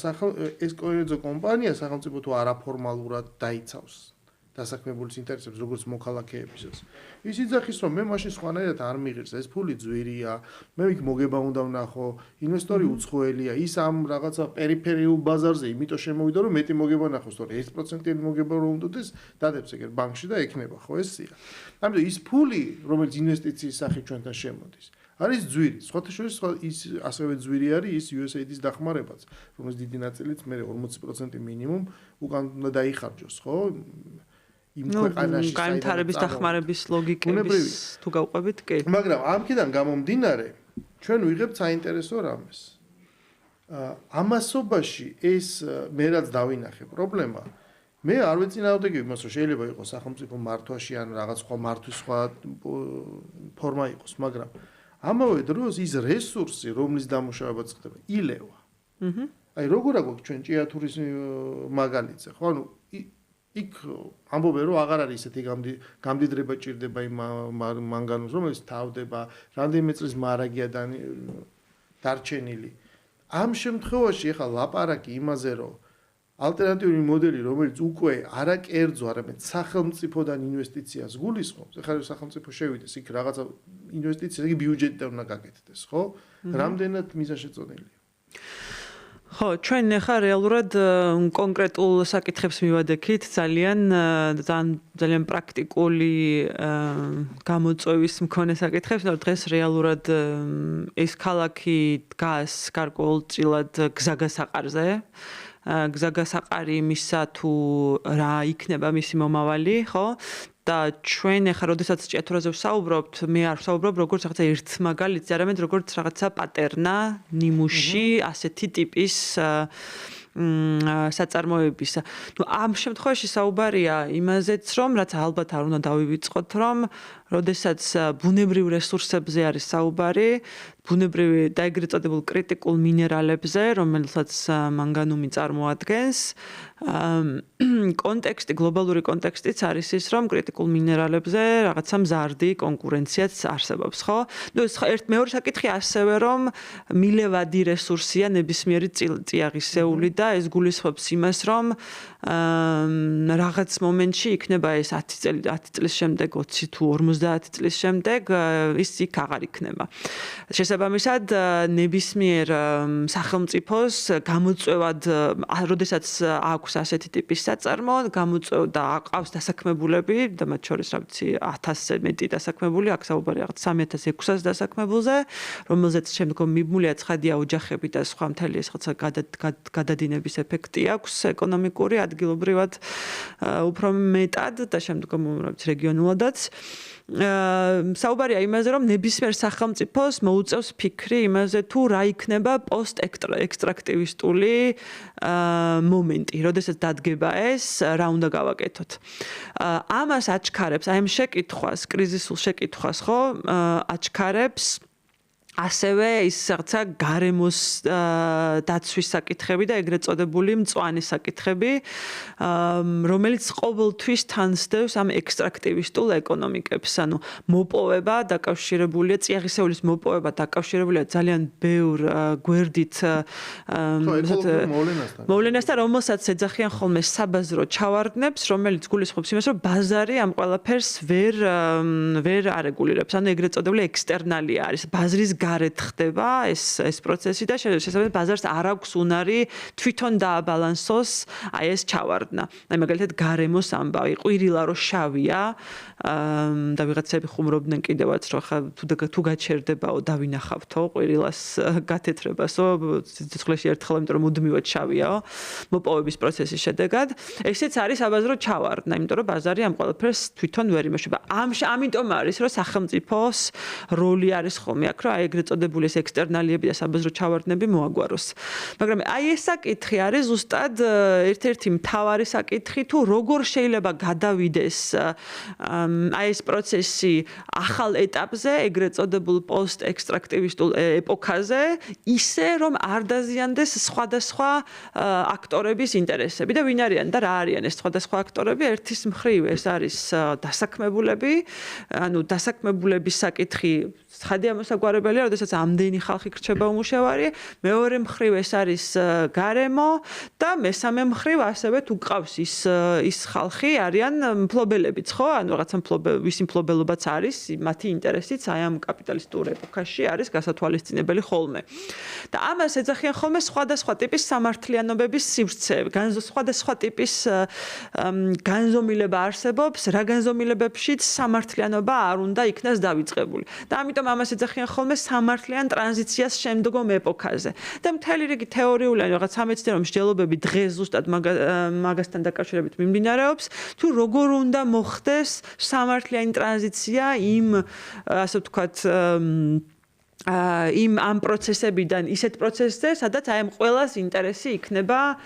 ეს კოერენცო კომპანია სახელმწიფო თუ არაფორმალურად დაიცავს დასაქმებულის ინტერესებს, როგორც მოქალაქეებისას. ის იძახის, რომ მე მაშინ სხვანაირად არ მიღირს, ეს ფული ძვირია, მე იქ მოგება უნდა ვნახო, ინვესტორი უცხოელია, ის ამ რაღაცა პერიფერიულ ბაზარზე, იმიტომ შემოვიდა, რომ მეტი მოგება ნახოს, თორე 1%-იანი მოგება რომ უნდადეს, დადებს ეგერ ბანკში და ექნება, ხო ესია. ამიტომ ის ფული, რომელიც ინვესტიციის სახით ჩვენთან შემოდის, არის ძვირი. სხვათა შორის ის ასევე ძვირი არის ის USAID-ის დახმარებაც, რომელიც დიდი ნაწილიც მე 40% მინიმუმ უკან უნდა დაიხარჯოს, ხო? იმ ქვეყანაში განვითარების დახმარების ლოგიკების თუ გავყვებით, კი. მაგრამ ამქიდან გამომდინარე, ჩვენ ვიღებთ საინტერესო რამეს. ამასობაში ეს მე რაც დავინახე პრობლემა, მე არ ვეწინააღმდეგე იმას, რომ შეიძლება იყოს სახელმწიფო მართვაში ან რაღაც სხვა მართვის სხვა ფორმა იყოს, მაგრამ ამავე დროს ის რესურსი, რომლის დამუშავებაც ხდება, ილევა. აი როგორ აქვს ჩვენ ჭიათურის მაგალითზე, ხო? ანუ იქ ამბობენ რომ აღარ არის ესეთი გამდიდრება ჭირდება იმ მანგანოს, რომელიც თავდება, რამდენიმე წლის მარაგია დარჩენილი. ამ შემთხვევაში ახლა ლაპარაკი იმაზე, რომ ალტერნატიული მოდელი, რომელიც უკვე არა კერძო, არამედ სახელმწიფოდან ინვესტიციას გულისხმობს, ახლა სახელმწიფო შევიდეს იქ რაღაცა ინვესტიცია, იგი ბიუჯეტიდან უნდა გაკეთდეს, ხო? რამდენად მიზანშეწონილია. ხო, ჩვენ ახლა რეალურად კონკრეტულ საკითხებს მივადექით ძალიან პრაქტიკული გამოწვევის მქონე საკითხებს, რომ დღეს რეალურად ეს ქალაქი დგას გარკვეულწილად გზაგასაყარზე. გზაგასაყარი იმისა თუ რა იქნება მისი მომავალი, ხო? და ჩვენ ახლა როდესაც ჭიათურაზე ვსაუბრობთ, მე არ ვსაუბრობ როგორც რაღაცა ერთ მაგალითზე, არამედ როგორც რაღაცა პატერნა, ნიმუში, ასეთი ტიპის საწარმოების. ნუ ამ შემთხვევაში საუბარია იმაზეც, რომ რაც ალბათ არ უნდა დავივიწყოთ, რომ როდესაც ბუნებრივ რესურსებზე არის საუბარი, ბუნებრივი და ეგრეთ წოდებულ კრიტიკულ მინერალებზე, რომელსაც მანგანუმი წარმოადგენს, კონტექსტი, გლობალური კონტექსტიც არის ის, რომ კრიტიკულ მინერალებზე რაღაცა მზარდი კონკურენციაც არსებობს, ხო? ნუ ეს მეორე საკითხი ასევე, რომ მილევადი რესურსია ნებისმიერი წიაღისეული და ეს გულისხმობს იმას, რომ რაღაც მომენტში იქნება ეს 10 წლის შემდეგ, 20 თუ 50 წლის შემდეგ ის იქ აღარ იქნება. შესაბამისად, ნებისმიერ სახელმწიფოს გამოწვევად, როდესაც აქვს ასეთი ტიპის საწარმო, გამოწვევდა აყავს დასაქმებულები და მათ შორის, რა ვიცი, 1000-ზე მეტი დასაქმებული, აქ საუბარი რაღაც 3600 დასაქმებულზე, რომელზეც შემდგომ მიბმულია ცხადია ოჯახები და სხვა მთელი ეს რაღაცა გადადინების ეფექტი აქვს ეკონომიკური, ადგილობრივად უფრო მეტად და შემდგომ რა ვიცი რეგიონულადაც. საუბარია იმაზე, რომ ნებისმიერ სახელმწიფოს მოუწევს ფიქრი იმაზე, თუ რა იქნება პოსტ-ექსტრაქტივისტული მომენტი, როდესაც დადგება ეს, რა უნდა გავაკეთოთ. ამას აჩქარებს, აი ამ შეკითხვას, კრიზისულ შეკითხვას, ხო, აჩქარებს ასევე ის რაღაცა გარემოს დაცვის საკითხები და ეგრეთ წოდებული მწვანე საკითხები, რომელიც ყოველთვის თანსდევს ამ ექსტრაქტივისტულ ეკონომიკებს. ანუ მოპოვება დაკავშირებულია, წიაღისეულის მოპოვება დაკავშირებულია ძალიან ბევრ გვერდით მოვლენასთან, რომელსაც ეძახიან ხოლმე საბაზრო ჩავარდნებს, რომელიც გულისხმობს იმას, რომ ბაზარი ამ ყველაფერს ვერ არეგულირებს. ანუ ეგრეთ წოდებული ექსტერნალი არის. ბაზრის გარეთ ხდება ეს პროცესი და შესაძლოა ბაზარს არ აქვს უნარი თვითონ დააბალანსოს აი ეს ჩავარდნა. აი მაგალითად გარემოს ამბავი, ყვირილა რო შავია და ვიღაცები ხუმრობდნენ კიდევაც რომ ხა თუ გაჩერდებაო დავინახავთო ყვირილას გათეთრებასო ციცხვლეში ერთხელ იმიტომ რომ მუდმივად შავიაო მოპოვების პროცესის შედეგად. ესეც არის საბაზრო ჩავარდნა, იმიტომ რომ ბაზარი ამ ყველაფერს თვითონ ვერ იმეშვება. ამიტომ არის რომ სახელმწიფოს როლი არის ხოლმე აქ რომ აი ეგრეთ წოდებული ეს ექსტერნალიები და საბაზრო ჩავარდნები მოაგვაროს. მაგრამ აი ეს საკითხი არის ზუსტად ერთ-ერთი მთავარი საკითხი თუ როგორ შეიძლება გადავიდეს აი ეს პროცესი ახალ ეტაპზე, ეგრეთ წოდებულ პოსტ-ექსტრაქტივისტულ ეპოქაზე, ისე რომ არ დაზიანდეს სხვადასხვა აქტორების ინტერესები და ვინ არიან და რა არიან ეს სხვადასხვა აქტორები. ერთის მხრივ ეს არის დასაქმებულები, ანუ დასაქმებულების საკითხი ცხადი ამოსაგვარებელია, როდესაც ამდენი ხალხი გრჩება უმუშევარი, მეორე მხრივ ეს არის გარემო და მესამე მხრივ ასევე თუ გყავს ის ხალხი არიან მფლობელებიც, ხო? ანუ რაღაცა ვისი მფლობელობაც არის, მათი ინტერესიც აი ამ კაპიტალისტურ ეპოქაში არის გასათვალისწინებელი ხოლმე. და ამას ეძახიან ხოლმე სხვადასხვა ტიპის სამართლიანობების სივრცე, სხვადასხვა ტიპის განზომილება არსებობს, რა განზომილებებშიც სამართლიანობა არ უნდა იქნას დავიწყებული. და ამიტომ ამას ეძახიან ხოლმე სამართლიან ტრანზიციას შემდგომ ეპოქაზე. და მთელი რიგი თეორიული რაღაც სამეცნიერო მსჯელობები დღეს ზუსტად მაგასთან დაკავშირებით მიმდინარეობს, თუ როგორ უნდა მოხდეს სამართლიანი ტრანზიცია იმ ასე ვთქვათ ამ პროცესებიდან ისეთ პროცესზე, სადაც აი ამ ყველას ინტერესი იქნება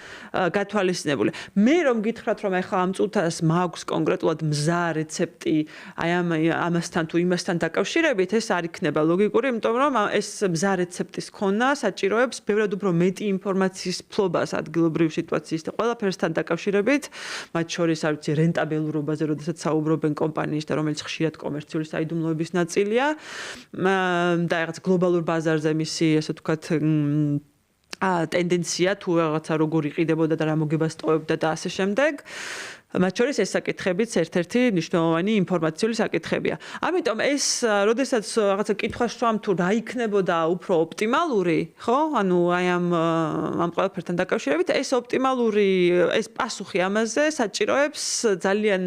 გათვალისწინებული. მე რომ გითხრათ, რომ ახლა ამ წუთას მაქვს კონკრეტულად მზა რეცეპტი აი ამასთან თუ იმასთან დაკავშირებით, ეს არ იქნება ლოგიკური, იმიტომ რომ ეს მზა რეცეპტის ქონა საჭიროებს ბევრად უფრო მეტი ინფორმაციის ფლობას ადგილობრივ სიტუაციის და ყველაფერსთან დაკავშირებით, მათ შორის არ ვიცი რენტაბელურობაზე, როდესაც საუბრობენ კომპანიის და რომელიც ხშირად კომერციული საიდუმლოების ნაწილია და რაღაც გლობალურ ბაზარზე მისი ასე ვთქვათ ტენდენცია თუ რაღაცა როგორ იყიდებოდა და რა მოგებას ტოვებდა და ასე შემდეგ. მათ შორის ეს საკითხებიც ერთ-ერთი მნიშვნელოვანი ინფორმაციული საკითხებია. ამიტომ ეს, როდესაც რაღაცა კითხვას შვამ თუ რა იქნებოდა უფრო ოპტიმალური, ხო? ანუ აი ამ ყველაფერთან დაკავშირებით, ეს ოპტიმალური, ეს პასუხი ამაზე საჭიროებს ძალიან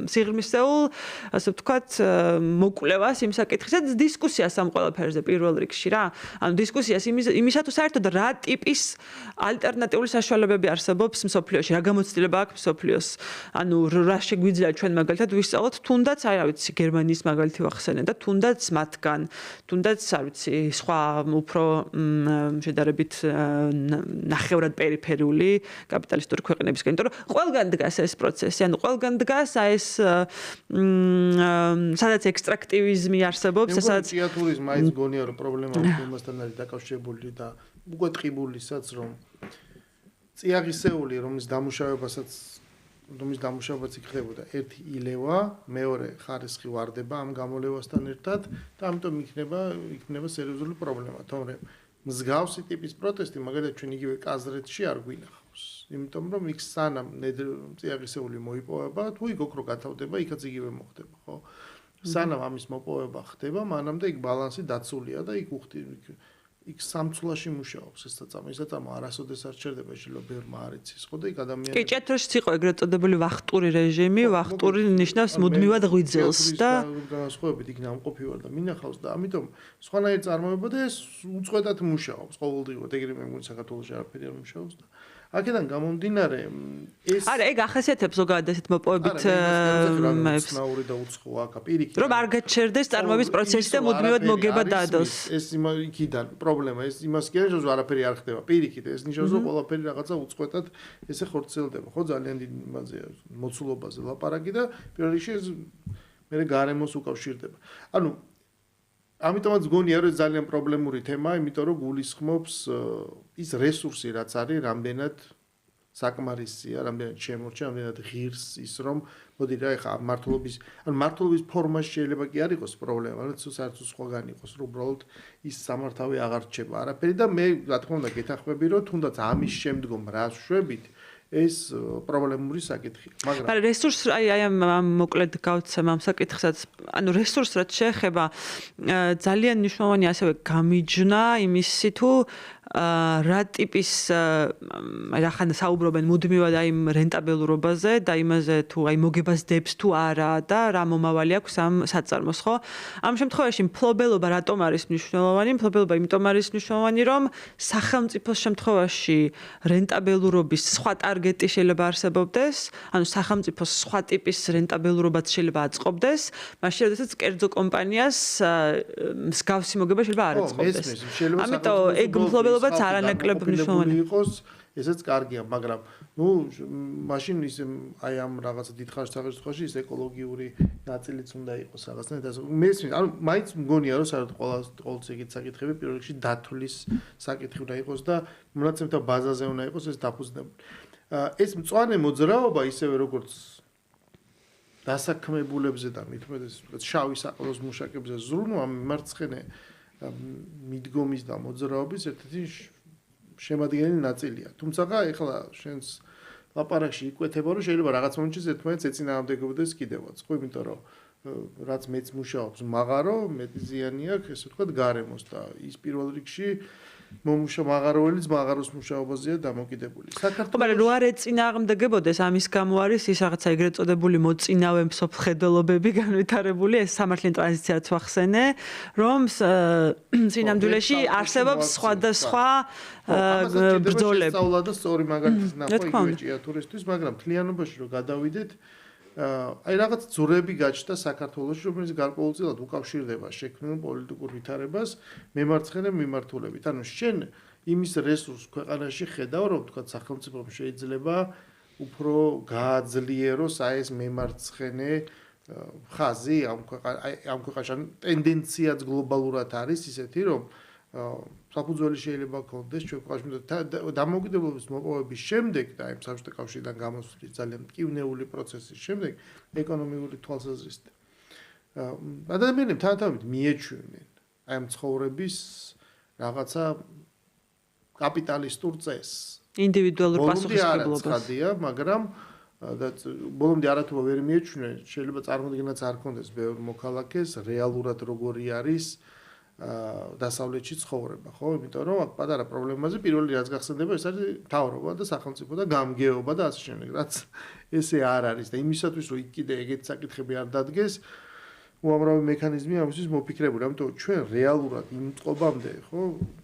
სიღრმისეულ, ასე ვთქვათ, მოკვლევას იმ საკითხისა და დისკუსიას ამ ყველაფერზე პირველ რიგში რა. ანუ დისკუსიას იმისა თუ საერთოდ რა ტიპის ალტერნატიული საშუალებები არსებობს მსოფლიოში, რა გამოცდილება აქვს მსოფლიოს. ანუ რა შეგვიძლია ჩვენ მაგალითად ვისწავლოთ, თუნდაც აი რა ვიცი გერმანიის მაგალითი ვახსენე და თუნდაც მათგან, თუნდაც არ ვიცი სხვა უფრო შედარებით ნახევრად პერიფერიული კაპიტალისტური ქვეყნებისგან, იმიტომ რომ ყველგან დგას ეს პროცესი, ანუ ყველგან დგას აი ეს სადაც ექსტრაქტივიზმი არსებობს, სადაც ტურისტი მაინც გონია რომ პრობლემა იმასთან არის დაკავშირებული და უკვე ტყიბულისაც რომ წიაღისეული რომის დამუშავებაც იქნებოდა ერთი ილევა, მეორე ხარისხი ვარდება ამ გამოლევასთან ერთად და ამიტომ იქნება სერიოზული პრობლემა. თუმცა მსგავსი ტიპის პროტესტი მაგალითად ჩვენ იგივე კაზრეთში არ გვინახავს. იმიტომ რომ იქ სანამ წიაღისეული მოიპოვება, თუ იქ ოქრო გათავდება, იქაც იგივე მოხდება, ხო? სანამ ამის მოპოვება ხდება, მანამდე იქ ბალანსი დაცულია და იქ სამცვლაში მუშაობს ეს საწამო. ეს საწამო არასოდეს არ ჩერდება, შეიძლება ბევრმა არ იცის, ხო და იქ ადამიანები კი ჭეთროშიც იყო ეგრეთ წოდებული ვახტური რეჟიმი, ვახტური ნიშნავს მუდმივად ღვიძელს და განსხვავებით იქ ნამყოფი ვარ და მინახავს და ამიტომ სხვანაირ წარმოება და ეს უწყვეტად მუშაობს ყოველდღიურად. ეგრე მე მგონი საქართველოში არაფერი არ მუშაობს და აქედან გამომდინარე ეს არა, ეგ ახასიათებს ზოგადად ესეთ მოპოვებით მეებს ნაური და უცხო აქა პირიქით. რომ არ გაჩერდეს წარმოების პროცესი და მუდმივად მოგება დადოს. ეს იქიდან პრობლემა, ეს იმას კი არის, რომ არაფერი არ ხდება. პირიქით, ეს ნიშნავს, რომ ყველაფერი რაღაცა უწყვეტად ესე ხორციელდება. ხო, ძალიან დიდი იმაზე მოცულობაზე ლაპარაკი და პირველ რიგში ეს მე გარემოს უკავშირდება. ანუ ამიტომაც გონია რომ ძალიან პრობლემური თემაა, იმიტომ რომ გულისხმობს ის რესურსი, რაც არის, რამდენად საკმარისია, რამდენად შემორჩა, რამდენად ღირს ის რომ მოდი რა ეხა მართლობის ფორმაში შეიძლება კი არ იყოს პრობლემა, მაგრამ საერთოდ სხვაგან იყოს, რომ უბრალოდ ის სამართავი აღარ რჩება არაფერი და მე რა თქმა უნდა გეთანხმები, რომ თუნდაც ამის შემდგომ რა შვებით ეს პრობლემური საკითხია. მაგრამ რესურს აი ამ მოკლედ გავცემ ამ საკითხსაც, ანუ რესურს რაც შეეხება ძალიან მნიშვნელოვანი ასევე გამიჯნა იმისი თუ რა ტიპის რახან საუბრობენ მუდმივად აი რენტაბელურობაზე და იმაზე თუ აი მოგებას დებს თუ არა და რა მომავალი აქვს ამ საწარმოს, ხო? ამ შემთხვევაში მფლობელობა რატომ არის მნიშვნელოვანი? მფლობელობა იმიტომ არის მნიშვნელოვანი, რომ სახელმწიფოს შემთხვევაში რენტაბელურობის სხვა ტარგეტი შეიძლება არსებობდეს, ანუ სახელმწიფოს სხვა ტიპის რენტაბელურობაც შეიძლება აწყობდეს, მაშინ როდესაც კერძო კომპანიას მსგავსი მოგება შეიძლება არ აწყობდეს. ამიტომ ეგ მფლობელობაც არანაკლებ მნიშვნელოვანი იყოს, ესეც კარგია, მაგრამ მაშინ ის აი ამ რაღაცა დიდხანს სახელმწიფოში ის ეკოლოგიური ნაწილიც უნდა იყოს რაღაცნაირად. მესმის, ანუ მაინც მგონია რომ საერთოდ ყოველთვის ეგეთ საკითხები პირველ რიგში დათვლის საკითხი უნდა იყოს და მონაცემთა ბაზაზე უნდა იყოს ეს დაფუძნებული. ეს მწვანე მოძრაობა ისევე როგორც დასაქმებულებზე და მithumetes შავი საყროს მუშაკებზე ზრუნვა მიმარცხენე მიდგომის და მოძრაობის ერთ-ერთი შემადგენელი ნაწილია. თუმცა ეხლა შენს ლაპარაკში იკვეთება რომ შეიძლება რაღაც მომენტში ერთმანეთს ეწინააღმდეგებოდეს კიდევაც, ხო, იმიტომ რომ რაც მეც მუშაობს მაღარო, მეტი ზიანი აქვს, ესე ვთქვათ, გარემოს და ის პირველ რიგში მაღაროველიც მაღაროს მუშაობაზეა დამოკიდებული. საქართველოს მაგრამ რო არ ეწინააღმდეგებოდეს, ამის გამო არის ის რაღაცა ეგრეთ წოდებული მოწინავე მსოფლმხედველობები განვითარებული, ეს სამართლიანი ტრანზიციაც ვახსენე, რომ სინამდვილეში არსებობს სხვადასხვა ბრძოლები. სწავლა და სწორი მაგალითის ნახვა იგივე ჭიათურისთვის, მაგრამ თლიანობაში რო გადავიდეთ, აი რაღაც ძურები გაჩნდა საქართველოში, რომელიც გარკვეულწილად უკავშირდება შექმნილ პოლიტიკურ ვითარებას მემარცხენე მიმართულებით. ანუ შენ იმის რესურსს ქვეყანაში ხედავ, რომ თქვა სახელმწიფომ შეიძლება უფრო გააძლიეროს აი ეს მემარცხენე ხაზი ამ ქვეყანაში. ტენდენციაც გლობალურად არის ისეთი, რომ საფუძველი შეიძლება გქონდეს ჩვენ ქვეყანაში დამოუკიდებლობის მოპოვების შემდეგ და აი საბჭოთა კავშირიდან გამოსვლის ძალიან მტკივნეული პროცესის შემდეგ ეკონომიკური თვალსაზრისით ადამიანები თანათავით მიეჩვენენ აი ამ ცხოვრების რაღაცა კაპიტალისტურ წესს ინდივიდუალურ პასუხისმგებლობას, მაგრამ ბოლომდე არათუ ვერ მიეჩვენენ, შეიძლება წარმოდგენაც არ ქონდეს ბევრ მოქალაქეს რეალურად როგორი არის დასავლეთში ცხოვრება, ხო? იმიტომ რომ აქ პატარა პრობლემაზე პირველი რაც გახსენდება, ეს არის მთავრობა და სახელმწიფო და გამგეობა და ასე შემდეგ, რაც ესე არ არის და იმისათვის რომ იქ კიდე ეგეთი საკითხები არ დადგეს, უამრავი მექანიზმი ამისთვის მოფიქრებული, ამიტომ ჩვენ რეალურად იმ წყობამდე, ხო,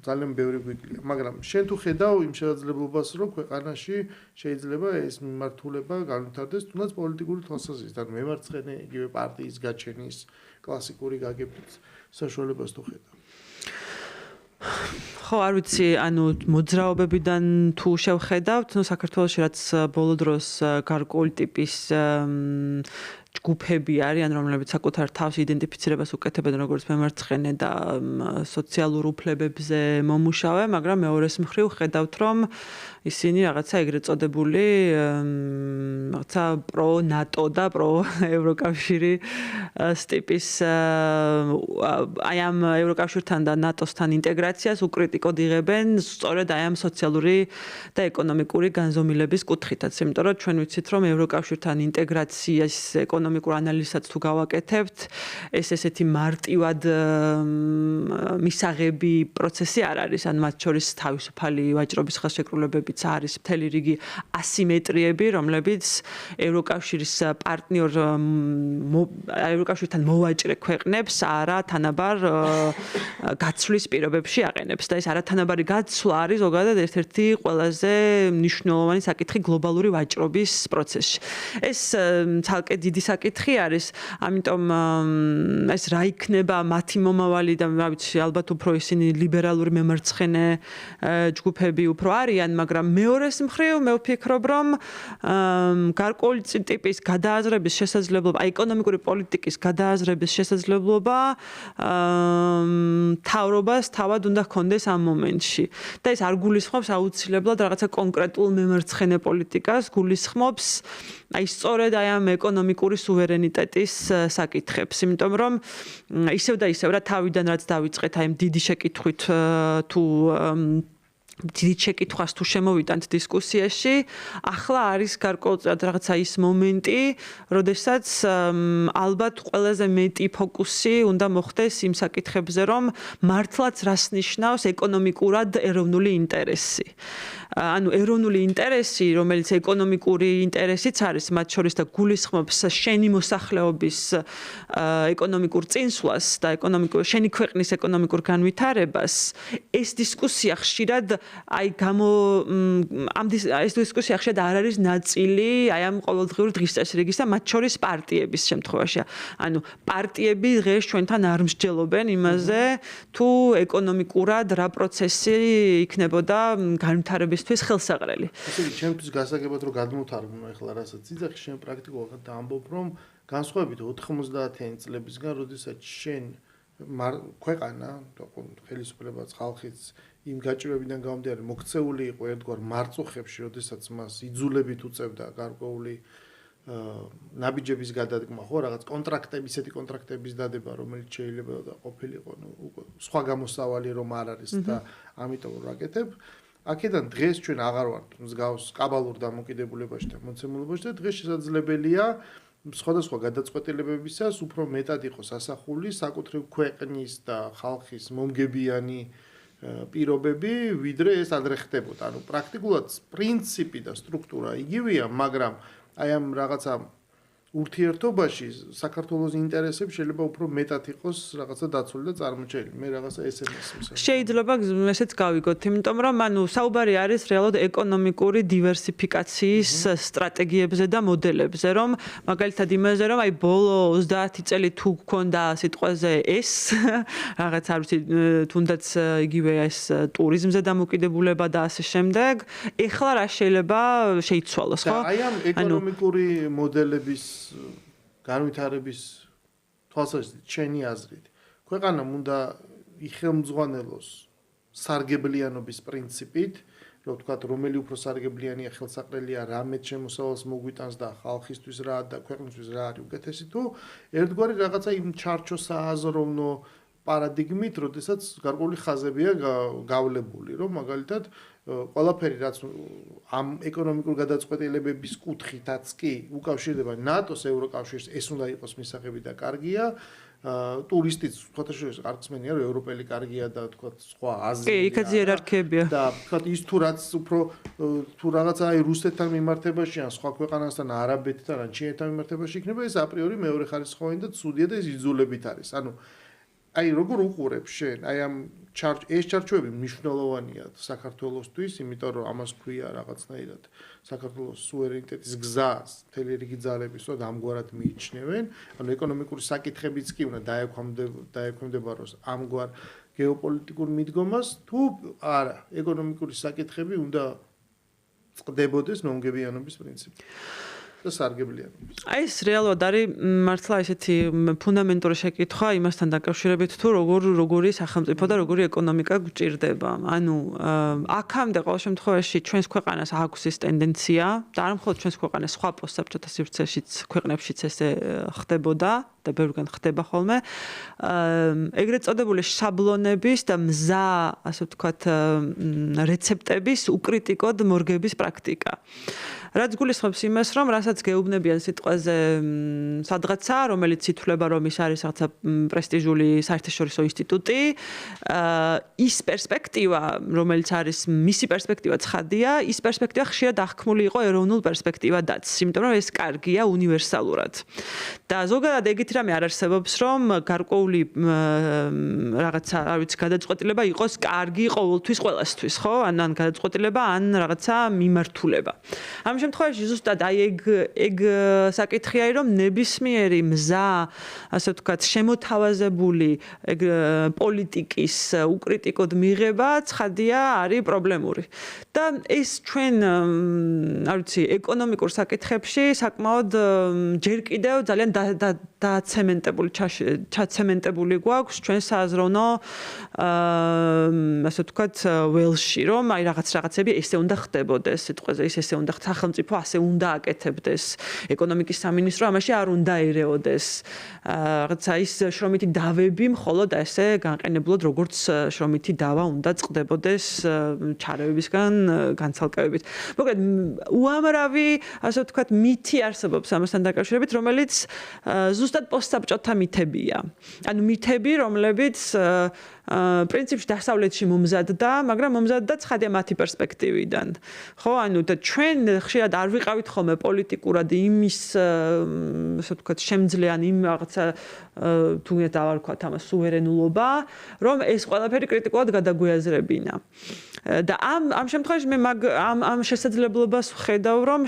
ძალიან ბევრი გვიკლია, მაგრამ შენ თუ ხედავ იმ შესაძლებლობას, რომ ქვეყანაში შეიძლება ეს მიმართულება განვითარდეს, თუნდაც პოლიტიკური თვალსაზრისით, ანუ მემარცხენე იგივე პარტიის გაჩენის კლასიკური გაგებით საშუალებას თუ ხედავ. ხო, არ ვიცი, ანუ მოძრაობებიდან თუ შევხედავთ, საქართველოში რაც ბოლო დროს გარკვეული ტიპის ჯგუფები არიან, რომლებიც საკუთარ თავს იდენტიფიცირებას უკეთებენ როგორც მემარცხენე და სოციალურ უფლებებზე მომუშავე, მაგრამ მეორეს მხრივ ხედავთ, რომ ისინი რაღაცა ეგრეთ წოდებული რაღაცა პრო-ნატო და პრო-ევროკავშირი ტიპის აი ამ ევროკავშირთან და ნატოსთან ინტეგრაციას უკრიტიკოდ იღებენ სწორედ აი ამ სოციალური და ეკონომიკური განზომილების კუთხითაც, იმიტომ რომ ჩვენ ვიცით, რომ ევროკავშირთან ინტეგრაციის ეკონომიკურ ანალიზსაც თუ გავაკეთებთ, ეს ესეთი მარტივად მისაღები პროცესი არ არის, ან მათ შორის თავისუფალი ვაჭრობის ხელშეკრულებებიც არის მთელი რიგი ასიმეტრიები, რომლებიც ევროკავშირის პარტნიორ ევროკავშირთან მოვაჭრე ქვეყნებს არა თანაბარ გაცვლის პირობებში აყენებს და ეს არათანაბარი გაცვლა არის ზოგადად ერთ-ერთი ყველაზე მნიშვნელოვანი საკითხი გლობალური ვაჭრობის პროცესში. ეს ცალკე დიდი საკითხი არის, ამიტომ ეს რა იქნება მათი მომავალი და რა ვიცი, ალბათ უფრო ისინი ლიბერალური მემარცხენე ჯგუფები უფრო არიან, მაგრამ მეორეს მხრივ მე ვფიქრობ, რომ გარკვეული ტიპის გადააზრების შესაძლებლობა, ეკონომიკური პოლიტიკის გადააზრების შესაძლებლობა თავრობას თავად უნდა ჰქონდეს ამ მომენტში. და ეს არ გულისხმობს აუცილებლად რაღაცა კონკრეტულ მემარცხენე პოლიტიკას, გულისხმობს აი სწორედ აი ამ ეკონომიკური სუვერენიტეტის საკითხებს, იმიტომ რომ ისევ და ისევ რა თავიდან რაც დავიწყეთ აი ამ დიდი შეკითხვით თუ დიდი შეკითხვას თუ შემოვიტანთ დისკუსიაში, ახლა არის გარკვეულწილად რაღაცა ის მომენტი, როდესაც ალბათ ყველაზე მეტი ფოკუსი უნდა მოხდეს იმ საკითხებზე, რომ მართლაც რას ნიშნავს ეკონომიკურად ეროვნული ინტერესი. ანუ ეროვნული ინტერესი, რომელიც ეკონომიკური ინტერესიც არის, მათ შორის და გულისხმობს შენი მოსახლეობის ეკონომიკურ წინსვლას და შენი ქვეყნის ეკონომიკურ განვითარებას, ეს დისკუსია ხშირად ეს დისკუსია ხშირად არ არის ნაწილი აი ამ ყოველდღიური დღის წესრიგის და მათ შორის პარტიების შემთხვევაში. ანუ პარტიები დღეს ჩვენთან არ მსჯელობენ იმაზე, თუ ეკონომიკურად რა პროცესი იქნებოდა განვითარებისთვის ხელსაყრელი. ესე იგი, ჩემთვის გასაგებად რომ გადმოვთარგმნო ახლა რასაც იცი, შენ პრაქტიკულად ამბობ, რომ განსხვავებით 90-იანი წლებისგან, როდესაც შენ ქვეყანა, ხელისუფლებაც, ხალხიც იმ გაჭირვებიდან გამომდინარე მოქცეული იყო ერთგვარ მარწუხებში, როდესაც მას იძულებით უწევდა გარკვეული ნაბიჯების გადადგმა, ხო, რაღაც კონტრაქტები, ისეთი კონტრაქტების დადება, რომელიც შეიძლება და ყოფილიყო, სხვა გამოსავალი რომ არ არის და ამიტომ ვაკეთებ. აქედან დღეს ჩვენ აღარ ვართ მსგავს კაბალურ დამოკიდებულებაში და მოცემულობაში და დღეს შესაძლებელია სხვადასხვა გადაწყვეტილებებისას უფრო მეტად იყოს ასახული საკუთრივ ქვეყნის და ხალხის მომგებიანი პირობები, ვიდრე ეს ადრე ხდებოდა. ანუ პრაქტიკულად პრინციპი და სტრუქტურა იგივეა, მაგრამ აი ამ რაღაცა ურთიერთობაში საქართველოს ინტერესები შეიძლება უფრო მეტად იყოს რაღაცა დაცული და წარმოჩენილი. მე რაღაცა SMS-ს შეიძლება ესეც გავიგოთ, იმიტომ რომ ანუ საუბარი არის რეალურად ეკონომიკური დივერსიფიკაციის სტრატეგიებზე და მოდელებზე, რომ მაგალითად იმაზე, რომ აი ბოლო 30 წელი თუ გქონდა სიტყვაზე ეს რაღაც არ ვიცი, თუნდაც იგივე ეს ტურიზმზე დამოკიდებულება და ასე შემდეგ, ეხლა რა შეიძლება შეიცვალოს, ხო? აი ამ ეკონომიკური მოდელების განვითარების თვალსაზრისით, შენი აზრით, ქვეყანამ უნდა იხელმძღვანელოს სარგებლიანობის პრინციპით, რომ ვთქვათ, რომელი უფრო სარგებლიანია, ხელსაყრელია, რა მეტ შემოსავალს მოგვიტანს და ხალხისთვის რა და ქვეყნისთვის რა არის უკეთესი, თუ ერთგვარი რაღაცა იმ ჩარჩო სააზროვნო პარადიგმით, როდესაც გარკვეული ხაზებია გავლებული, რომ მაგალითად ყველაფერი რაც ამ ეკონომიკურ გადაწყვეტილებების კუთხითაც კი უკავშირდება ნატოს, ევროკავშირს, ეს უნდა იყოს მისაღები და კარგია. ტურისტიც ფოტოშოპის არქსმენია, რომ ევროპელი კარგია და თქვა სხვა აზრი. კი, იქაც იერარქიებია. და თქვა ის თუ რაც უფრო თუ რაღაცა აი რუსეთთან მიმართებაში ან სხვა ქვეყანასთან, არაბეთთან ან ჩინეთთან მიმართებაში იქნება, ეს აპრიორი მეორე ხარისხოვანი და ცუდია და ეს იძულებით არის. ანუ აი როგორ უყურებ შენ აი ამ ეს ჩარჩოები მნიშვნელოვანია საქართველოსთვის, იმიტომ რომ ამას ქვია რაღაცნაირად საქართველოს სუვერენიტეტის გზას, მთელი რიგი ძალების რომ ამგვარად მიიჩნევენ, ანუ ეკონომიკური საკითხებიც კი უნდა დაექვემდებაროს ამგვარ გეოპოლიტიკურ მიდგომას, თუ არა, ეკონომიკური საკითხები უნდა წყდებოდეს მომგებიანობის პრინციპით. და სარგებლიანობის. აი ეს რეალურად არის მართლა ესეთი ფუნდამენტური შეკითხვა იმასთან დაკავშირებით, თუ როგორი სახელმწიფო და როგორი ეკონომიკა გვჭირდება. ანუ აქამდე ყოველ შემთხვევაში ჩვენს ქვეყანას აქვს ეს ტენდენცია და არ მხოლოდ ჩვენს ქვეყანას, სხვა პოსტსაბჭოთა სივრცეშიც, ქვეყნებშიც ესე ხდებოდა და ბევრგან ხდება ხოლმე. ეგრეთ წოდებული შაბლონების და მზა, ასე ვთქვათ, რეცეპტების უკრიტიკოდ მორგების პრაქტიკა. რაც გულისხმობს იმას, რომ რასაც გეუბნებიან სიტყვაზე სადღაცა, რომელიც ითვლება, რომ ის არის რაღაცა პრესტიჟული საერთაშორისო ინსტიტუტი, ის პერსპექტივა, რომელიც არის მისი პერსპექტივა ცხადია, ის პერსპექტივა ხშირად აღქმული იყო ეროვნულ პერსპექტივადაც, იმიტომ რომ ეს კარგია უნივერსალურად. და ზოგადად ეგეთი რამე არ არსებობს, რომ გარკვეული რაღაცა, არ ვიცი, გადაწყვეტილება იყოს კარგი ყოველთვის ყველასთვის, ხო? ან გადაწყვეტილება, ან რაღაცა მიმართულება. ამ შემთხვევაში ზუსტად აი ეგ საკითხია, რომ ნებისმიერი მზა, ასე ვთქვათ, შემოთავაზებული ეგ პოლიტიკის უკრიტიკოდ მიღება ცხადია არის პრობლემური. და ეს ჩვენ, არ ვიცი, ეკონომიკურ საკითხებში საკმაოდ ჯერ კიდევ ძალიან ჩაცემენტებული გვაქვს ჩვენ სააზროვნო ასე ვთქვათ ველში, რომ აი რაღაცები ესე უნდა ხდებოდეს, სიტყვაზე ესე უნდა სახელმწიფო ასე უნდა აკეთებდეს. ეკონომიკის სამინისტრო ამაში არ უნდა ერეოდეს. რაღაცა ის შრომითი დავები მხოლოდ ესე განყენებულად როგორც შრომითი დავა უნდა წყდებოდეს ჩარევებისგან განცალკევებით. მოკლედ უამრავი ასე ვთქვათ მითი არსებობს ამასთან დაკავშირებით, რომელიც ზუსტად პოსტსაბჭოთა მითებია. ანუ მითები, რომლებიც პრინციპში დასავლეთში მომზადდა, მაგრამ მომზადდა ცხადია მათი პერსპექტივიდან. ხო, ანუ და ჩვენ ხშირად არ ვიყავით ხოლმე პოლიტიკურად იმის ასე ვთქვათ შემძლე ან იმ რაღაცა თუნდაც დავარქვათ ამას სუვერენულობა, რომ ეს ყველაფერი კრიტიკულად გადაგვიაზრებინა. და ამ შემთხვევაში მე ამ შესაძლებლობას ვხედავ, რომ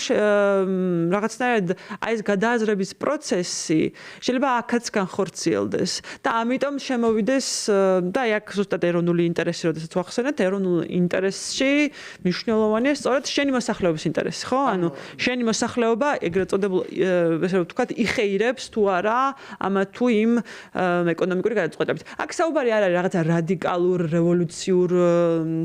რაღაცნაირად აი ეს გადააზრების პროცესი შეიძლება აქაც განხორციელდეს და ამიტომ შემოვიდეს და აი აქ ზუსტად ეროვნული ინტერესი, როდესაც ვახსენეთ, ეროვნულ ინტერესში მნიშვნელოვანია სწორედ შენი მოსახლეობის ინტერესი, ხო? ანუ შენი მოსახლეობა ეგრეთ წოდებულ ესე ვთქვათ, იხეირებს თუ არა ამა თუ იმ ეკონომიკური გადაწყვეტებით. აქ საუბარი არ არის რაღაცა რადიკალურ რევოლუციურ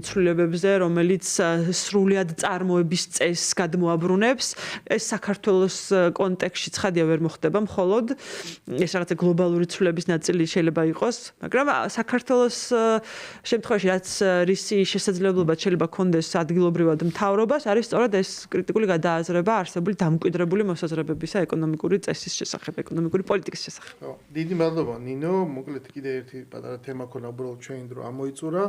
ცვლილებებზე, რომელიც სრულად წარმოების წესს გადმოაბრუნებს. ეს საქართველოს კონტექსტში ცხადია ვერ მოხდება მხოლოდ. ეს რაღაცა გლობალური ცვლილების ნაწილი შეიძლება იყოს, მაგრამ საქართველოს შემთხვევაში რაც რისი შესაძლებლობა შეიძლება ქონდეს ადგილობრივად მთავრობას, არის სწორედ ეს კრიტიკული გადააზრება არსებული დამკვიდრებული მოსაზრებებისა ეკონომიკური წესის შესახებ, ეკონომიკური პოლიტიკის შესახებ. ხო, დიდი მადლობა ნინო, მოკლედ კიდე ერთი პატარა თემა ქონა, უბრალოდ ჩვენ დრო ამოიწურა.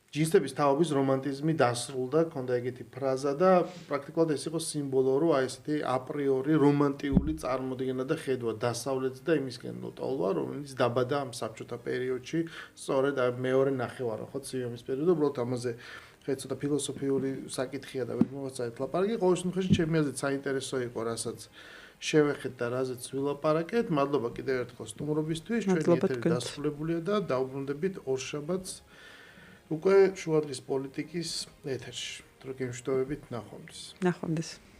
ჯინსების თაობის რომანტიზმი დასრულდა, ქონდა ეგეთი ფრაზა და პრაქტიკულად ეს იყო სიმბოლო, რომ აი ესეთი აპრიორი რომანტიული წარმოდგენა და ხედვა დასავლეთს და იმისკენ ტოლვა, რომელიც დაბადა ამ საბჭოთა პერიოდში, სწორედ აი მეორე ნახევარი, ხო, ცივების პერიოდი, უბრალოდ ამაზე ცოტა ფილოსოფიური საკითხია და ვერ მოვაწაეთ ლაპარაკი. ყოველ შემთხვევაში ჩემი აზრით საინტერესო იყო, რასაც შევეხეთ და რაზეც ვილაპარაკეთ. მადლობა კიდევ ერთხელ სტუმრობისთვის. ჩვენი ეთერი დასრულებულია და დავბრუნდებით ორშაბათს უკვე შუადღის პოლიტიკის ეთერში. დროგი მშვიდობებით, ნახვამდის. ნახვამდის.